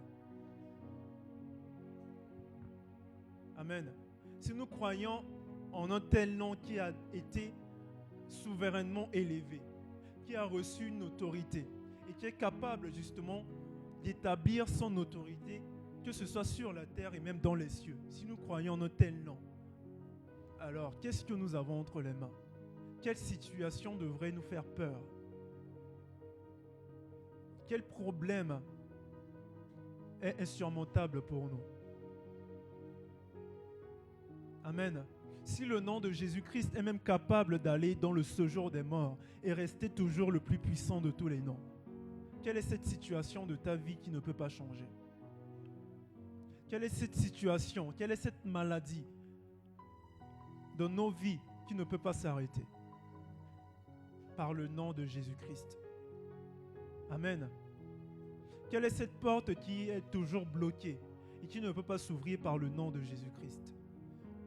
Amen. Si nous croyons en un tel nom qui a été souverainement élevé, qui a reçu une autorité et qui est capable justement d'établir son autorité, que ce soit sur la terre et même dans les cieux, si nous croyons en un tel nom, alors qu'est-ce que nous avons entre les mains? Quelle situation devrait nous faire peur? Quel problème est insurmontable pour nous? Amen. Si le nom de Jésus-Christ est même capable d'aller dans le séjour des morts et rester toujours le plus puissant de tous les noms, quelle est cette situation de ta vie qui ne peut pas changer? Quelle est cette situation, quelle est cette maladie de nos vies qui ne peut pas s'arrêter? Par le nom de Jésus-Christ. Amen. Quelle est cette porte qui est toujours bloquée et qui ne peut pas s'ouvrir par le nom de Jésus-Christ?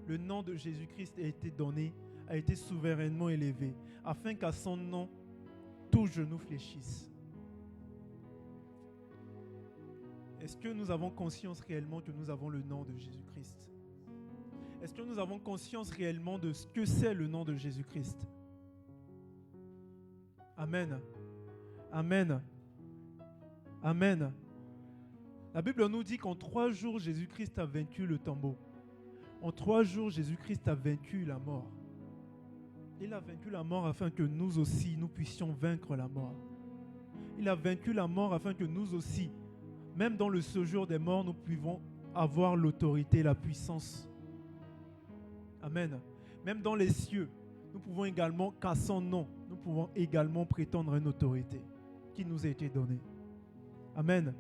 Le nom de Jésus-Christ a été donné, a été souverainement élevé, afin qu'à son nom, tout genou fléchisse. Est-ce que nous avons conscience réellement que nous avons le nom de Jésus-Christ? Est-ce que nous avons conscience réellement de ce que c'est le nom de Jésus-Christ? Amen. Amen. Amen. La Bible nous dit qu'en 3 jours, Jésus-Christ a vaincu le tombeau. En 3 jours, Jésus-Christ a vaincu la mort. Il a vaincu la mort afin que nous aussi, nous puissions vaincre la mort. Il a vaincu la mort afin que nous aussi, même dans le séjour des morts, nous pouvons avoir l'autorité, la puissance. Amen. Même dans les cieux, nous pouvons également, qu'à son nom, nous pouvons également prétendre une autorité qui nous a été donnée. Amen.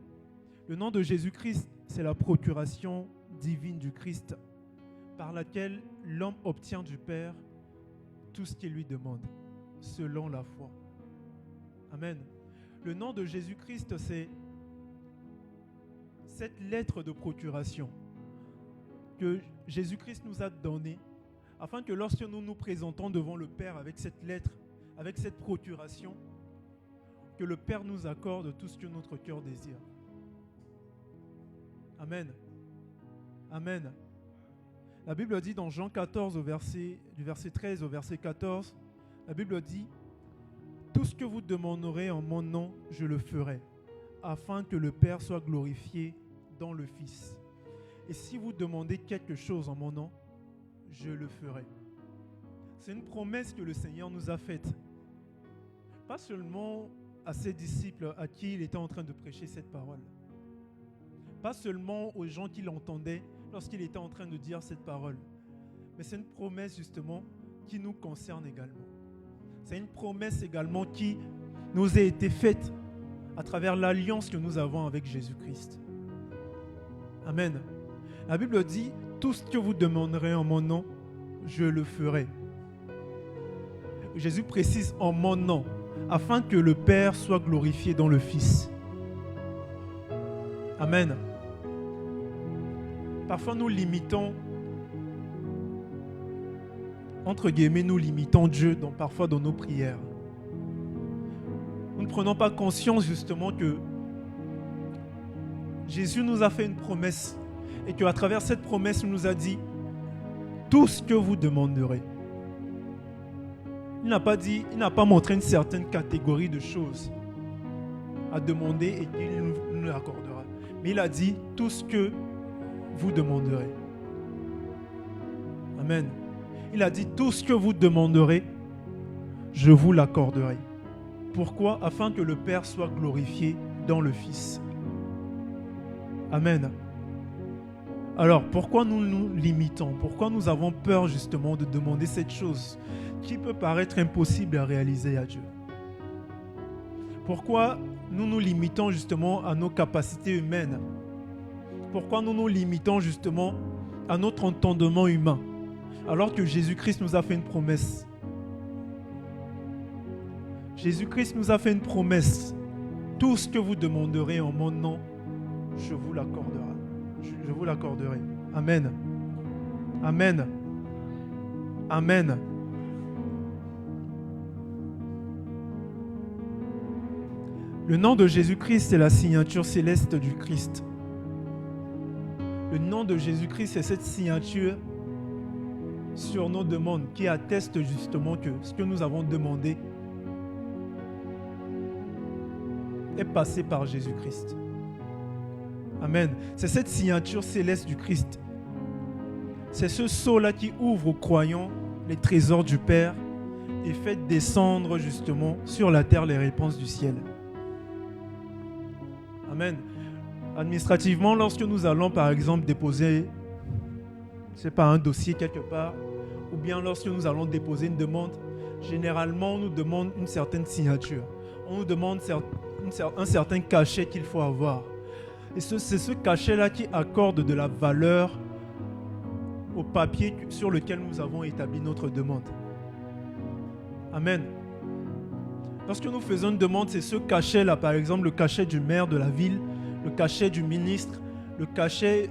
Le nom de Jésus-Christ, c'est la procuration divine du Christ par laquelle l'homme obtient du Père tout ce qu'il lui demande, selon la foi. Amen. Le nom de Jésus-Christ, c'est cette lettre de procuration que Jésus-Christ nous a donnée, afin que lorsque nous nous présentons devant le Père avec cette lettre, avec cette procuration, que le Père nous accorde tout ce que notre cœur désire. Amen. Amen. La Bible dit dans Jean 14, du verset 13 au verset 14, la Bible dit « Tout ce que vous demanderez en mon nom, je le ferai, afin que le Père soit glorifié dans le Fils. Et si vous demandez quelque chose en mon nom, je le ferai. » C'est une promesse que le Seigneur nous a faite. Pas seulement à ses disciples à qui il était en train de prêcher cette parole. Pas seulement aux gens qui l'entendaient lorsqu'il était en train de dire cette parole. Mais c'est une promesse justement qui nous concerne également. C'est une promesse également qui nous a été faite à travers l'alliance que nous avons avec Jésus-Christ. Amen. La Bible dit, tout ce que vous demanderez en mon nom, je le ferai. Jésus précise en mon nom, afin que le Père soit glorifié dans le Fils. Amen. Parfois nous limitons, entre guillemets, nous limitons Dieu parfois dans nos prières. Nous ne prenons pas conscience justement que Jésus nous a fait une promesse et qu'à travers cette promesse, il nous a dit tout ce que vous demanderez. Il n'a pas montré une certaine catégorie de choses à demander et qu'il nous l'accordera. Mais il a dit tout ce que vous demanderez. Amen. Il a dit tout ce que vous demanderez, je vous l'accorderai. Pourquoi? Afin que le Père soit glorifié dans le Fils. Amen. Alors, pourquoi nous nous limitons? Pourquoi nous avons peur justement de demander cette chose qui peut paraître impossible à réaliser à Dieu? Pourquoi nous nous limitons justement à nos capacités humaines? Pourquoi nous nous limitons justement à notre entendement humain, alors que Jésus-Christ nous a fait une promesse? Jésus-Christ nous a fait une promesse. Tout ce que vous demanderez en mon nom, je vous l'accorderai. Je vous l'accorderai. Amen. Amen. Amen. Le nom de Jésus-Christ, c'est la signature céleste du Christ. Le nom de Jésus-Christ, c'est cette signature sur nos demandes qui atteste justement que ce que nous avons demandé est passé par Jésus-Christ. Amen. C'est cette signature céleste du Christ. C'est ce sceau-là qui ouvre aux croyants les trésors du Père et fait descendre justement sur la terre les réponses du ciel. Amen. Administrativement, lorsque nous allons par exemple déposer, un dossier quelque part, ou bien lorsque nous allons déposer une demande, généralement on nous demande une certaine signature. On nous demande un certain cachet qu'il faut avoir. Et c'est ce cachet-là qui accorde de la valeur au papier sur lequel nous avons établi notre demande. Amen. Lorsque nous faisons une demande, c'est ce cachet-là, par exemple le cachet du maire de la ville, le cachet du ministre, le cachet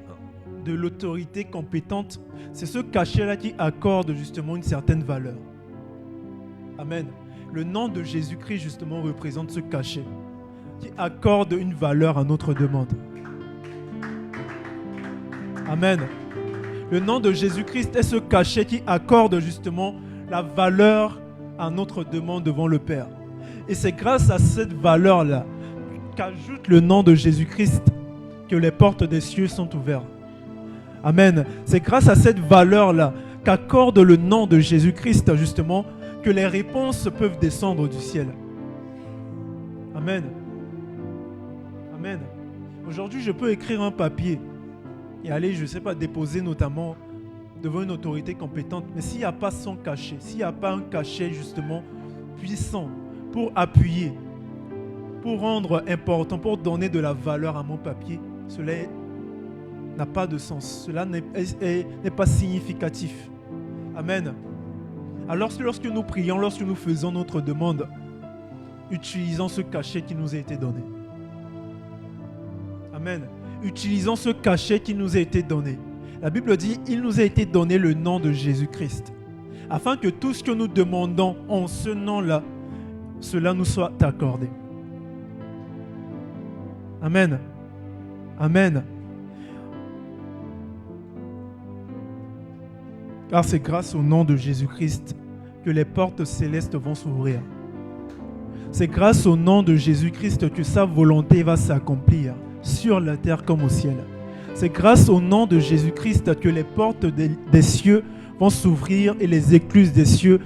de l'autorité compétente. C'est ce cachet-là qui accorde justement une certaine valeur. Amen. Le nom de Jésus-Christ justement représente ce cachet qui accorde une valeur à notre demande. Amen. Le nom de Jésus-Christ est ce cachet qui accorde justement la valeur à notre demande devant le Père. Et c'est grâce à cette valeur-là qu'ajoute le nom de Jésus-Christ que les portes des cieux sont ouvertes. Amen. C'est grâce à cette valeur-là qu'accorde le nom de Jésus-Christ justement que les réponses peuvent descendre du ciel. Amen. Amen. Aujourd'hui, je peux écrire un papier et aller, déposer notamment devant une autorité compétente. Mais s'il n'y a pas son cachet, s'il n'y a pas un cachet justement puissant pour appuyer, pour rendre important, pour donner de la valeur à mon papier, cela n'a pas de sens. Cela n'est pas significatif. Amen. Alors lorsque nous prions, lorsque nous faisons notre demande, utilisons ce cachet qui nous a été donné. Amen. Utilisons ce cachet qui nous a été donné. La Bible dit, il nous a été donné le nom de Jésus-Christ, afin que tout ce que nous demandons en ce nom-là, cela nous soit accordé. Amen. Amen. Car c'est grâce au nom de Jésus-Christ que les portes célestes vont s'ouvrir. C'est grâce au nom de Jésus-Christ que sa volonté va s'accomplir sur la terre comme au ciel. C'est grâce au nom de Jésus-Christ que les portes des cieux vont s'ouvrir et les écluses des cieux,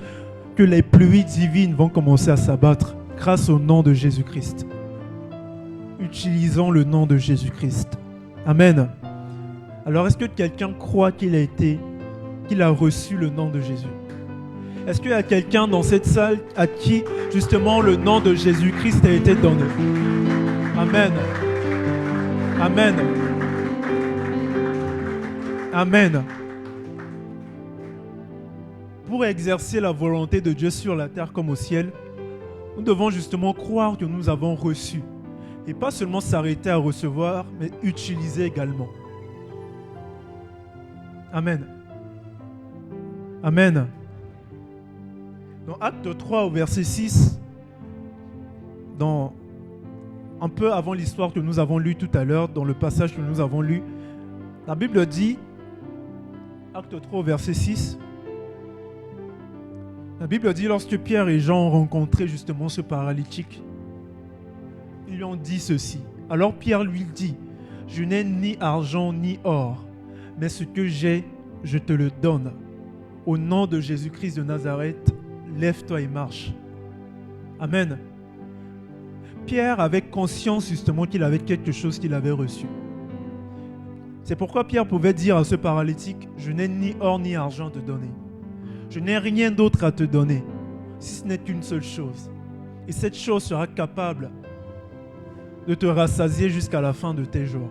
que les pluies divines vont commencer à s'abattre grâce au nom de Jésus-Christ. Utilisons le nom de Jésus-Christ. Amen. Alors, est-ce que quelqu'un croit qu'il a reçu le nom de Jésus? Est-ce qu'il y a quelqu'un dans cette salle à qui, justement, le nom de Jésus-Christ a été donné? Amen. Amen. Amen. Pour exercer la volonté de Dieu sur la terre comme au ciel, nous devons justement croire que nous avons reçu. Et pas seulement s'arrêter à recevoir, mais utiliser également. Amen. Amen. Dans Acte 3 au verset 6, un peu avant l'histoire que nous avons lue tout à l'heure, dans le passage que nous avons lu, la Bible dit, Acte 3 au verset 6, la Bible dit, lorsque Pierre et Jean ont rencontré justement ce paralytique, ils lui ont dit ceci. Alors Pierre lui dit, je n'ai ni argent ni or, mais ce que j'ai, je te le donne. Au nom de Jésus-Christ de Nazareth, lève-toi et marche. Amen. Pierre avait conscience justement qu'il avait quelque chose qu'il avait reçu. C'est pourquoi Pierre pouvait dire à ce paralytique, je n'ai ni or ni argent à te donner. Je n'ai rien d'autre à te donner, si ce n'est qu'une seule chose. Et cette chose sera capable de te rassasier jusqu'à la fin de tes jours.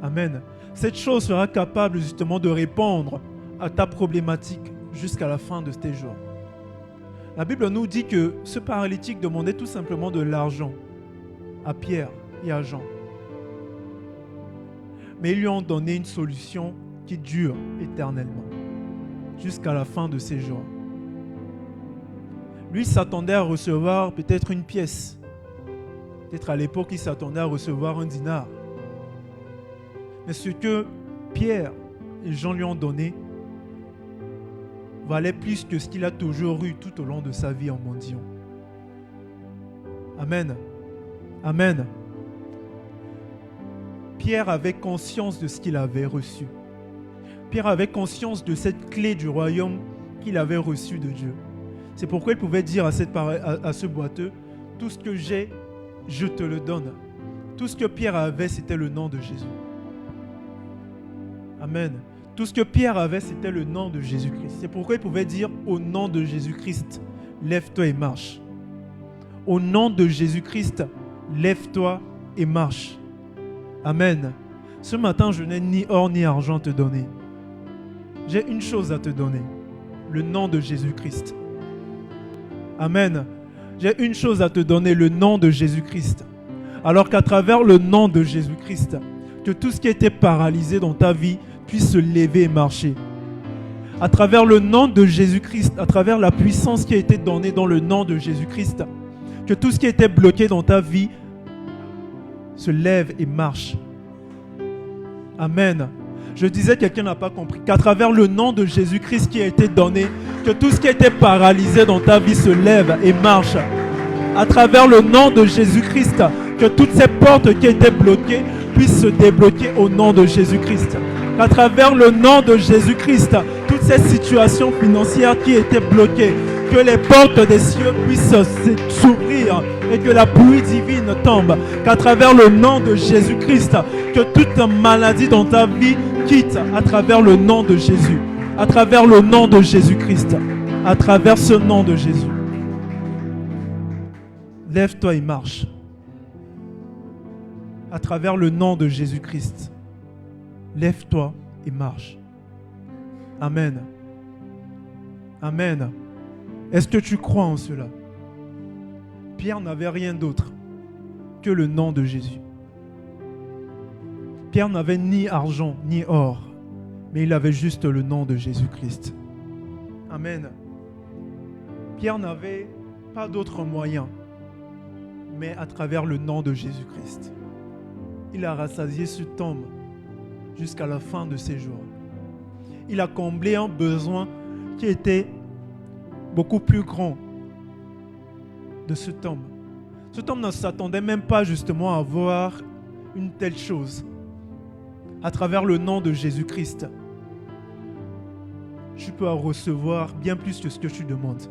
Amen. Cette chose sera capable justement de répondre à ta problématique jusqu'à la fin de tes jours. La Bible nous dit que ce paralytique demandait tout simplement de l'argent à Pierre et à Jean. Mais ils lui ont donné une solution qui dure éternellement, jusqu'à la fin de ses jours. Lui s'attendait à recevoir peut-être une pièce. Peut-être à l'époque, il s'attendait à recevoir un dinar. Mais ce que Pierre et Jean lui ont donné valait plus que ce qu'il a toujours eu tout au long de sa vie en mendiant. Amen. Amen. Pierre avait conscience de ce qu'il avait reçu. Pierre avait conscience de cette clé du royaume qu'il avait reçue de Dieu. C'est pourquoi il pouvait dire à ce boiteux, « Tout ce que j'ai, je te le donne. » Tout ce que Pierre avait, c'était le nom de Jésus. Amen. Tout ce que Pierre avait, c'était le nom de Jésus-Christ. C'est pourquoi il pouvait dire, « Au nom de Jésus-Christ, lève-toi et marche. » Au nom de Jésus-Christ, lève-toi et marche. Amen. Ce matin, je n'ai ni or ni argent à te donner. J'ai une chose à te donner, le nom de Jésus-Christ. Amen. J'ai une chose à te donner, le nom de Jésus-Christ. Alors qu'à travers le nom de Jésus-Christ, que tout ce qui était paralysé dans ta vie puisse se lever et marcher. À travers le nom de Jésus-Christ, à travers la puissance qui a été donnée dans le nom de Jésus-Christ, que tout ce qui était bloqué dans ta vie se lève et marche. Amen. Je disais, quelqu'un n'a pas compris, qu'à travers le nom de Jésus-Christ qui a été donné, que tout ce qui était paralysé dans ta vie se lève et marche. À travers le nom de Jésus-Christ, que toutes ces portes qui étaient bloquées puissent se débloquer au nom de Jésus-Christ. Qu'à travers le nom de Jésus-Christ, toutes ces situations financières qui étaient bloquées, que les portes des cieux puissent s'ouvrir et que la pluie divine tombe. Qu'à travers le nom de Jésus-Christ, que toute maladie dans ta vie quitte à travers le nom de Jésus. À travers le nom de Jésus-Christ. À travers ce nom de Jésus. Lève-toi et marche. À travers le nom de Jésus-Christ. Lève-toi et marche. Amen. Amen. Est-ce que tu crois en cela? Pierre n'avait rien d'autre que le nom de Jésus. Pierre n'avait ni argent ni or, mais il avait juste le nom de Jésus-Christ. Amen. Pierre n'avait pas d'autre moyen, mais à travers le nom de Jésus-Christ. Il a rassasié cet homme jusqu'à la fin de ses jours. Il a comblé un besoin qui était beaucoup plus grand de cet homme. Cet homme ne s'attendait même pas justement à voir une telle chose. À travers le nom de Jésus-Christ, tu peux recevoir bien plus que ce que tu demandes.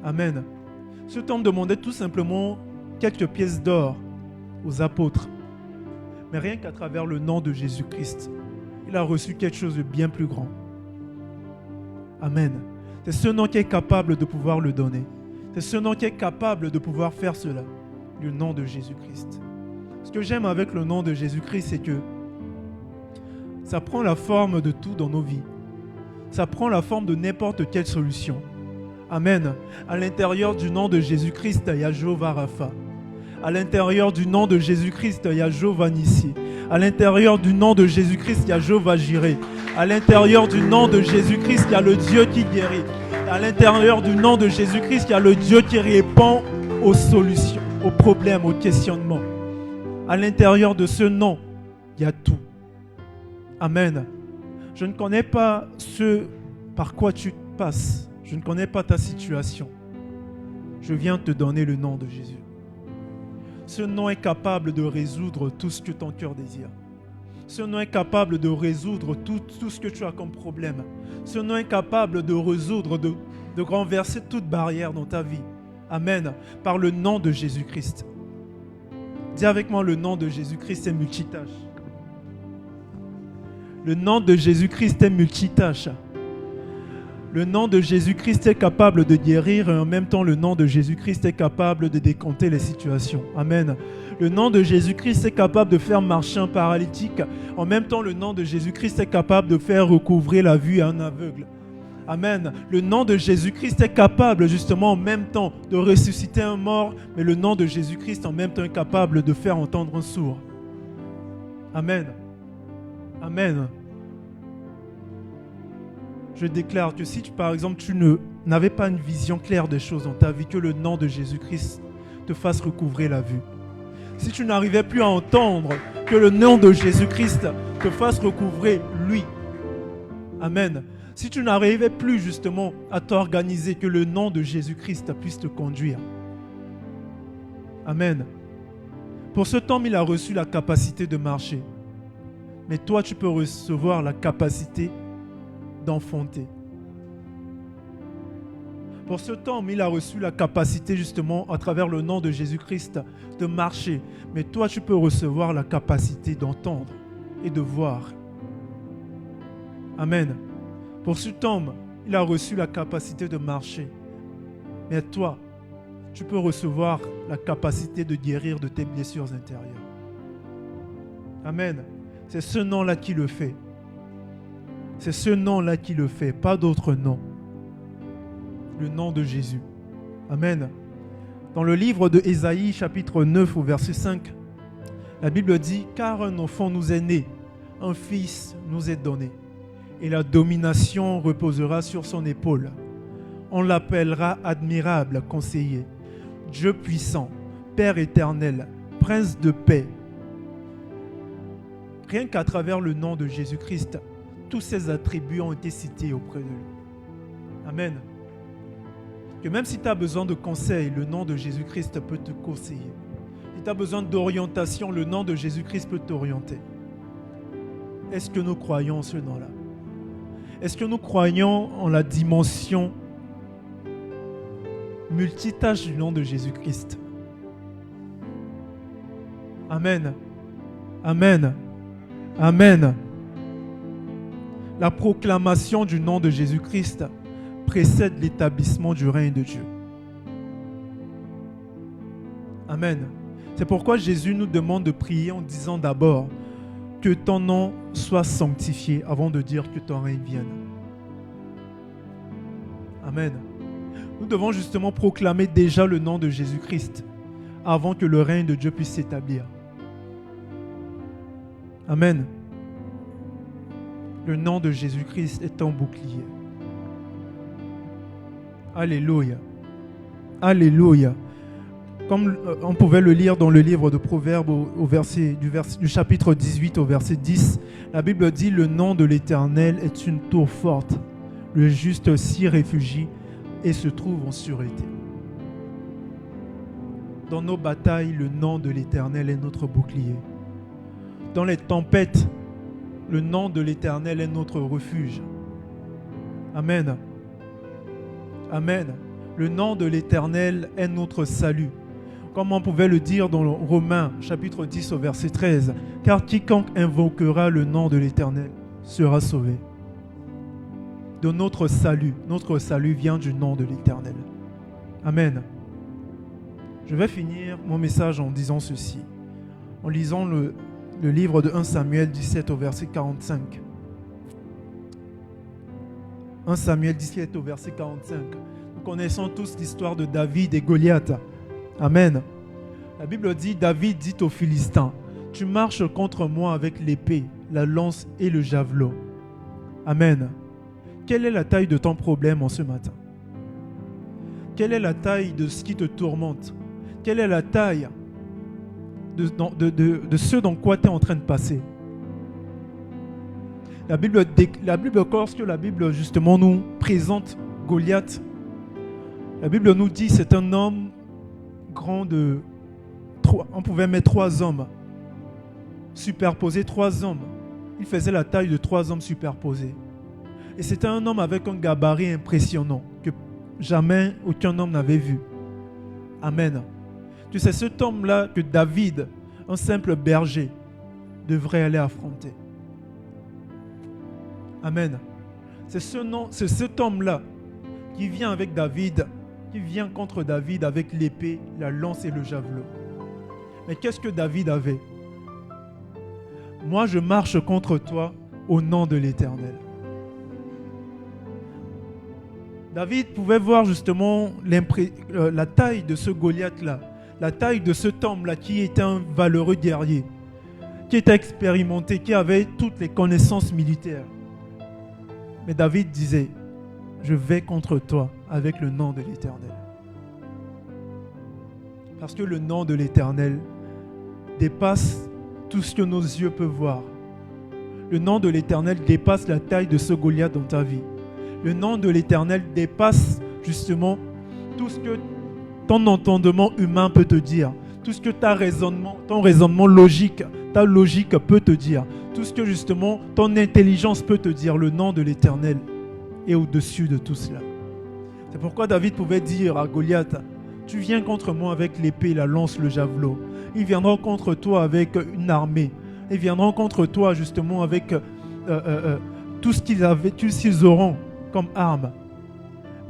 Amen. Cet homme demandait tout simplement quelques pièces d'or aux apôtres. Mais rien qu'à travers le nom de Jésus-Christ, il a reçu quelque chose de bien plus grand. Amen. C'est ce nom qui est capable de pouvoir le donner. C'est ce nom qui est capable de pouvoir faire cela. Le nom de Jésus-Christ. Ce que j'aime avec le nom de Jésus-Christ, c'est que ça prend la forme de tout dans nos vies. Ça prend la forme de n'importe quelle solution. Amen. À l'intérieur du nom de Jésus-Christ, il y a Jéhovah Rapha. À l'intérieur du nom de Jésus-Christ, il y a Jéhovah Nissi. À l'intérieur du nom de Jésus-Christ, il y a Jéhovah Jireh. À l'intérieur du nom de Jésus-Christ, il y a le Dieu qui guérit. À l'intérieur du nom de Jésus-Christ, il y a le Dieu qui répond aux solutions, aux problèmes, aux questionnements. À l'intérieur de ce nom, il y a tout. Amen. Je ne connais pas ce par quoi tu passes. Je ne connais pas ta situation. Je viens te donner le nom de Jésus. Ce nom est capable de résoudre tout ce que ton cœur désire. Ce nom est capable de résoudre tout ce que tu as comme problème. Ce nom est capable de résoudre, de renverser toute barrière dans ta vie. Amen. Par le nom de Jésus-Christ. Dis avec moi, le nom de Jésus-Christ est multitâche. Le nom de Jésus-Christ est multitâche. Le nom de Jésus-Christ est capable de guérir et en même temps le nom de Jésus-Christ est capable de décompter les situations. Amen. Le nom de Jésus-Christ est capable de faire marcher un paralytique. En même temps, le nom de Jésus-Christ est capable de faire recouvrer la vue à un aveugle. Amen. Le nom de Jésus-Christ est capable justement en même temps de ressusciter un mort, mais le nom de Jésus-Christ en même temps est capable de faire entendre un sourd. Amen. Amen. Je déclare que si par exemple tu n'avais pas une vision claire des choses dans ta vie, que le nom de Jésus-Christ te fasse recouvrer la vue. Si tu n'arrivais plus à entendre, que le nom de Jésus-Christ te fasse recouvrer lui. Amen. Si tu n'arrivais plus justement à t'organiser, que le nom de Jésus-Christ puisse te conduire. Amen. Pour ce temps, il a reçu la capacité de marcher. Mais toi, tu peux recevoir la capacité d'enfanter. Pour ce temps, il a reçu la capacité justement à travers le nom de Jésus-Christ de marcher. Mais toi, tu peux recevoir la capacité d'entendre et de voir. Amen. Pour ce temps, il a reçu la capacité de marcher. Mais toi, tu peux recevoir la capacité de guérir de tes blessures intérieures. Amen. C'est ce nom-là qui le fait. C'est ce nom-là qui le fait, pas d'autre nom. Le nom de Jésus. Amen. Dans le livre de Ésaïe, chapitre 9, au verset 5, la Bible dit « Car un enfant nous est né, un fils nous est donné, et la domination reposera sur son épaule. On l'appellera admirable conseiller, Dieu puissant, Père éternel, Prince de paix. » Rien qu'à travers le nom de Jésus-Christ, tous ces attributs ont été cités auprès de lui. Amen. Que même si tu as besoin de conseils, le nom de Jésus-Christ peut te conseiller. Si tu as besoin d'orientation, le nom de Jésus-Christ peut t'orienter. Est-ce que nous croyons en ce nom-là? Est-ce que nous croyons en la dimension multitâche du nom de Jésus-Christ? Amen. Amen. Amen. La proclamation du nom de Jésus-Christ précède l'établissement du règne de Dieu. Amen. C'est pourquoi Jésus nous demande de prier en disant d'abord que ton nom soit sanctifié avant de dire que ton règne vienne. Amen. Nous devons justement proclamer déjà le nom de Jésus-Christ avant que le règne de Dieu puisse s'établir. Amen. Le nom de Jésus-Christ est un bouclier. Alléluia. Alléluia. Comme on pouvait le lire dans le livre de Proverbes du chapitre 18 au verset 10, la Bible dit « Le nom de l'Éternel est une tour forte. Le juste s'y réfugie et se trouve en sûreté. » Dans nos batailles, le nom de l'Éternel est notre bouclier. Dans les tempêtes, le nom de l'Éternel est notre refuge. Amen. Amen. Le nom de l'Éternel est notre salut. Comme on pouvait le dire dans Romains, chapitre 10 au verset 13. Car quiconque invoquera le nom de l'Éternel sera sauvé. De notre salut vient du nom de l'Éternel. Amen. Je vais finir mon message en disant ceci. En lisant le livre de 1 Samuel 17 au verset 45. 1 Samuel 17 au verset 45. Nous connaissons tous l'histoire de David et Goliath. Amen. La Bible dit, David dit aux Philistins, « Tu marches contre moi avec l'épée, la lance et le javelot. » Amen. Quelle est la taille de ton problème en ce matin? Quelle est la taille de ce qui te tourmente? Quelle est la taille de ce dans quoi tu es en train de passer? Lorsque la Bible justement nous présente Goliath, la Bible nous dit c'est un homme grand de... On pouvait mettre 3 hommes, superposer 3 hommes. Il faisait la taille de 3 hommes superposés. Et c'était un homme avec un gabarit impressionnant que jamais aucun homme n'avait vu. Amen. Tu sais, cet homme-là que David, un simple berger, devrait aller affronter. Amen. C'est cet homme-là qui vient avec David, qui vient contre David avec l'épée, la lance et le javelot. Mais qu'est-ce que David avait? Moi, je marche contre toi au nom de l'Éternel. David pouvait voir justement la taille de ce Goliath-là, la taille de cet homme-là qui était un valeureux guerrier, qui était expérimenté, qui avait toutes les connaissances militaires. Mais David disait, je vais contre toi avec le nom de l'Éternel. Parce que le nom de l'Éternel dépasse tout ce que nos yeux peuvent voir. Le nom de l'Éternel dépasse la taille de ce Goliath dans ta vie. Le nom de l'Éternel dépasse justement tout ce que ton entendement humain peut te dire, tout ce que ton raisonnement logique, ta logique peut te dire, tout ce que justement ton intelligence peut te dire. Le nom de l'Éternel est au-dessus de tout cela. C'est pourquoi David pouvait dire à Goliath, tu viens contre moi avec l'épée, la lance, le javelot. Ils viendront contre toi avec une armée. Ils viendront contre toi justement avec tout ce qu'ils auront comme arme.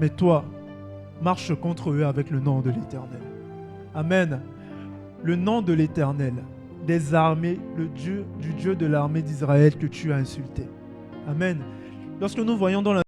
Mais toi, marche contre eux avec le nom de l'Éternel. Amen. Le nom de l'Éternel, des armées, du Dieu de l'armée d'Israël que tu as insulté. Amen. Lorsque nous voyons dans la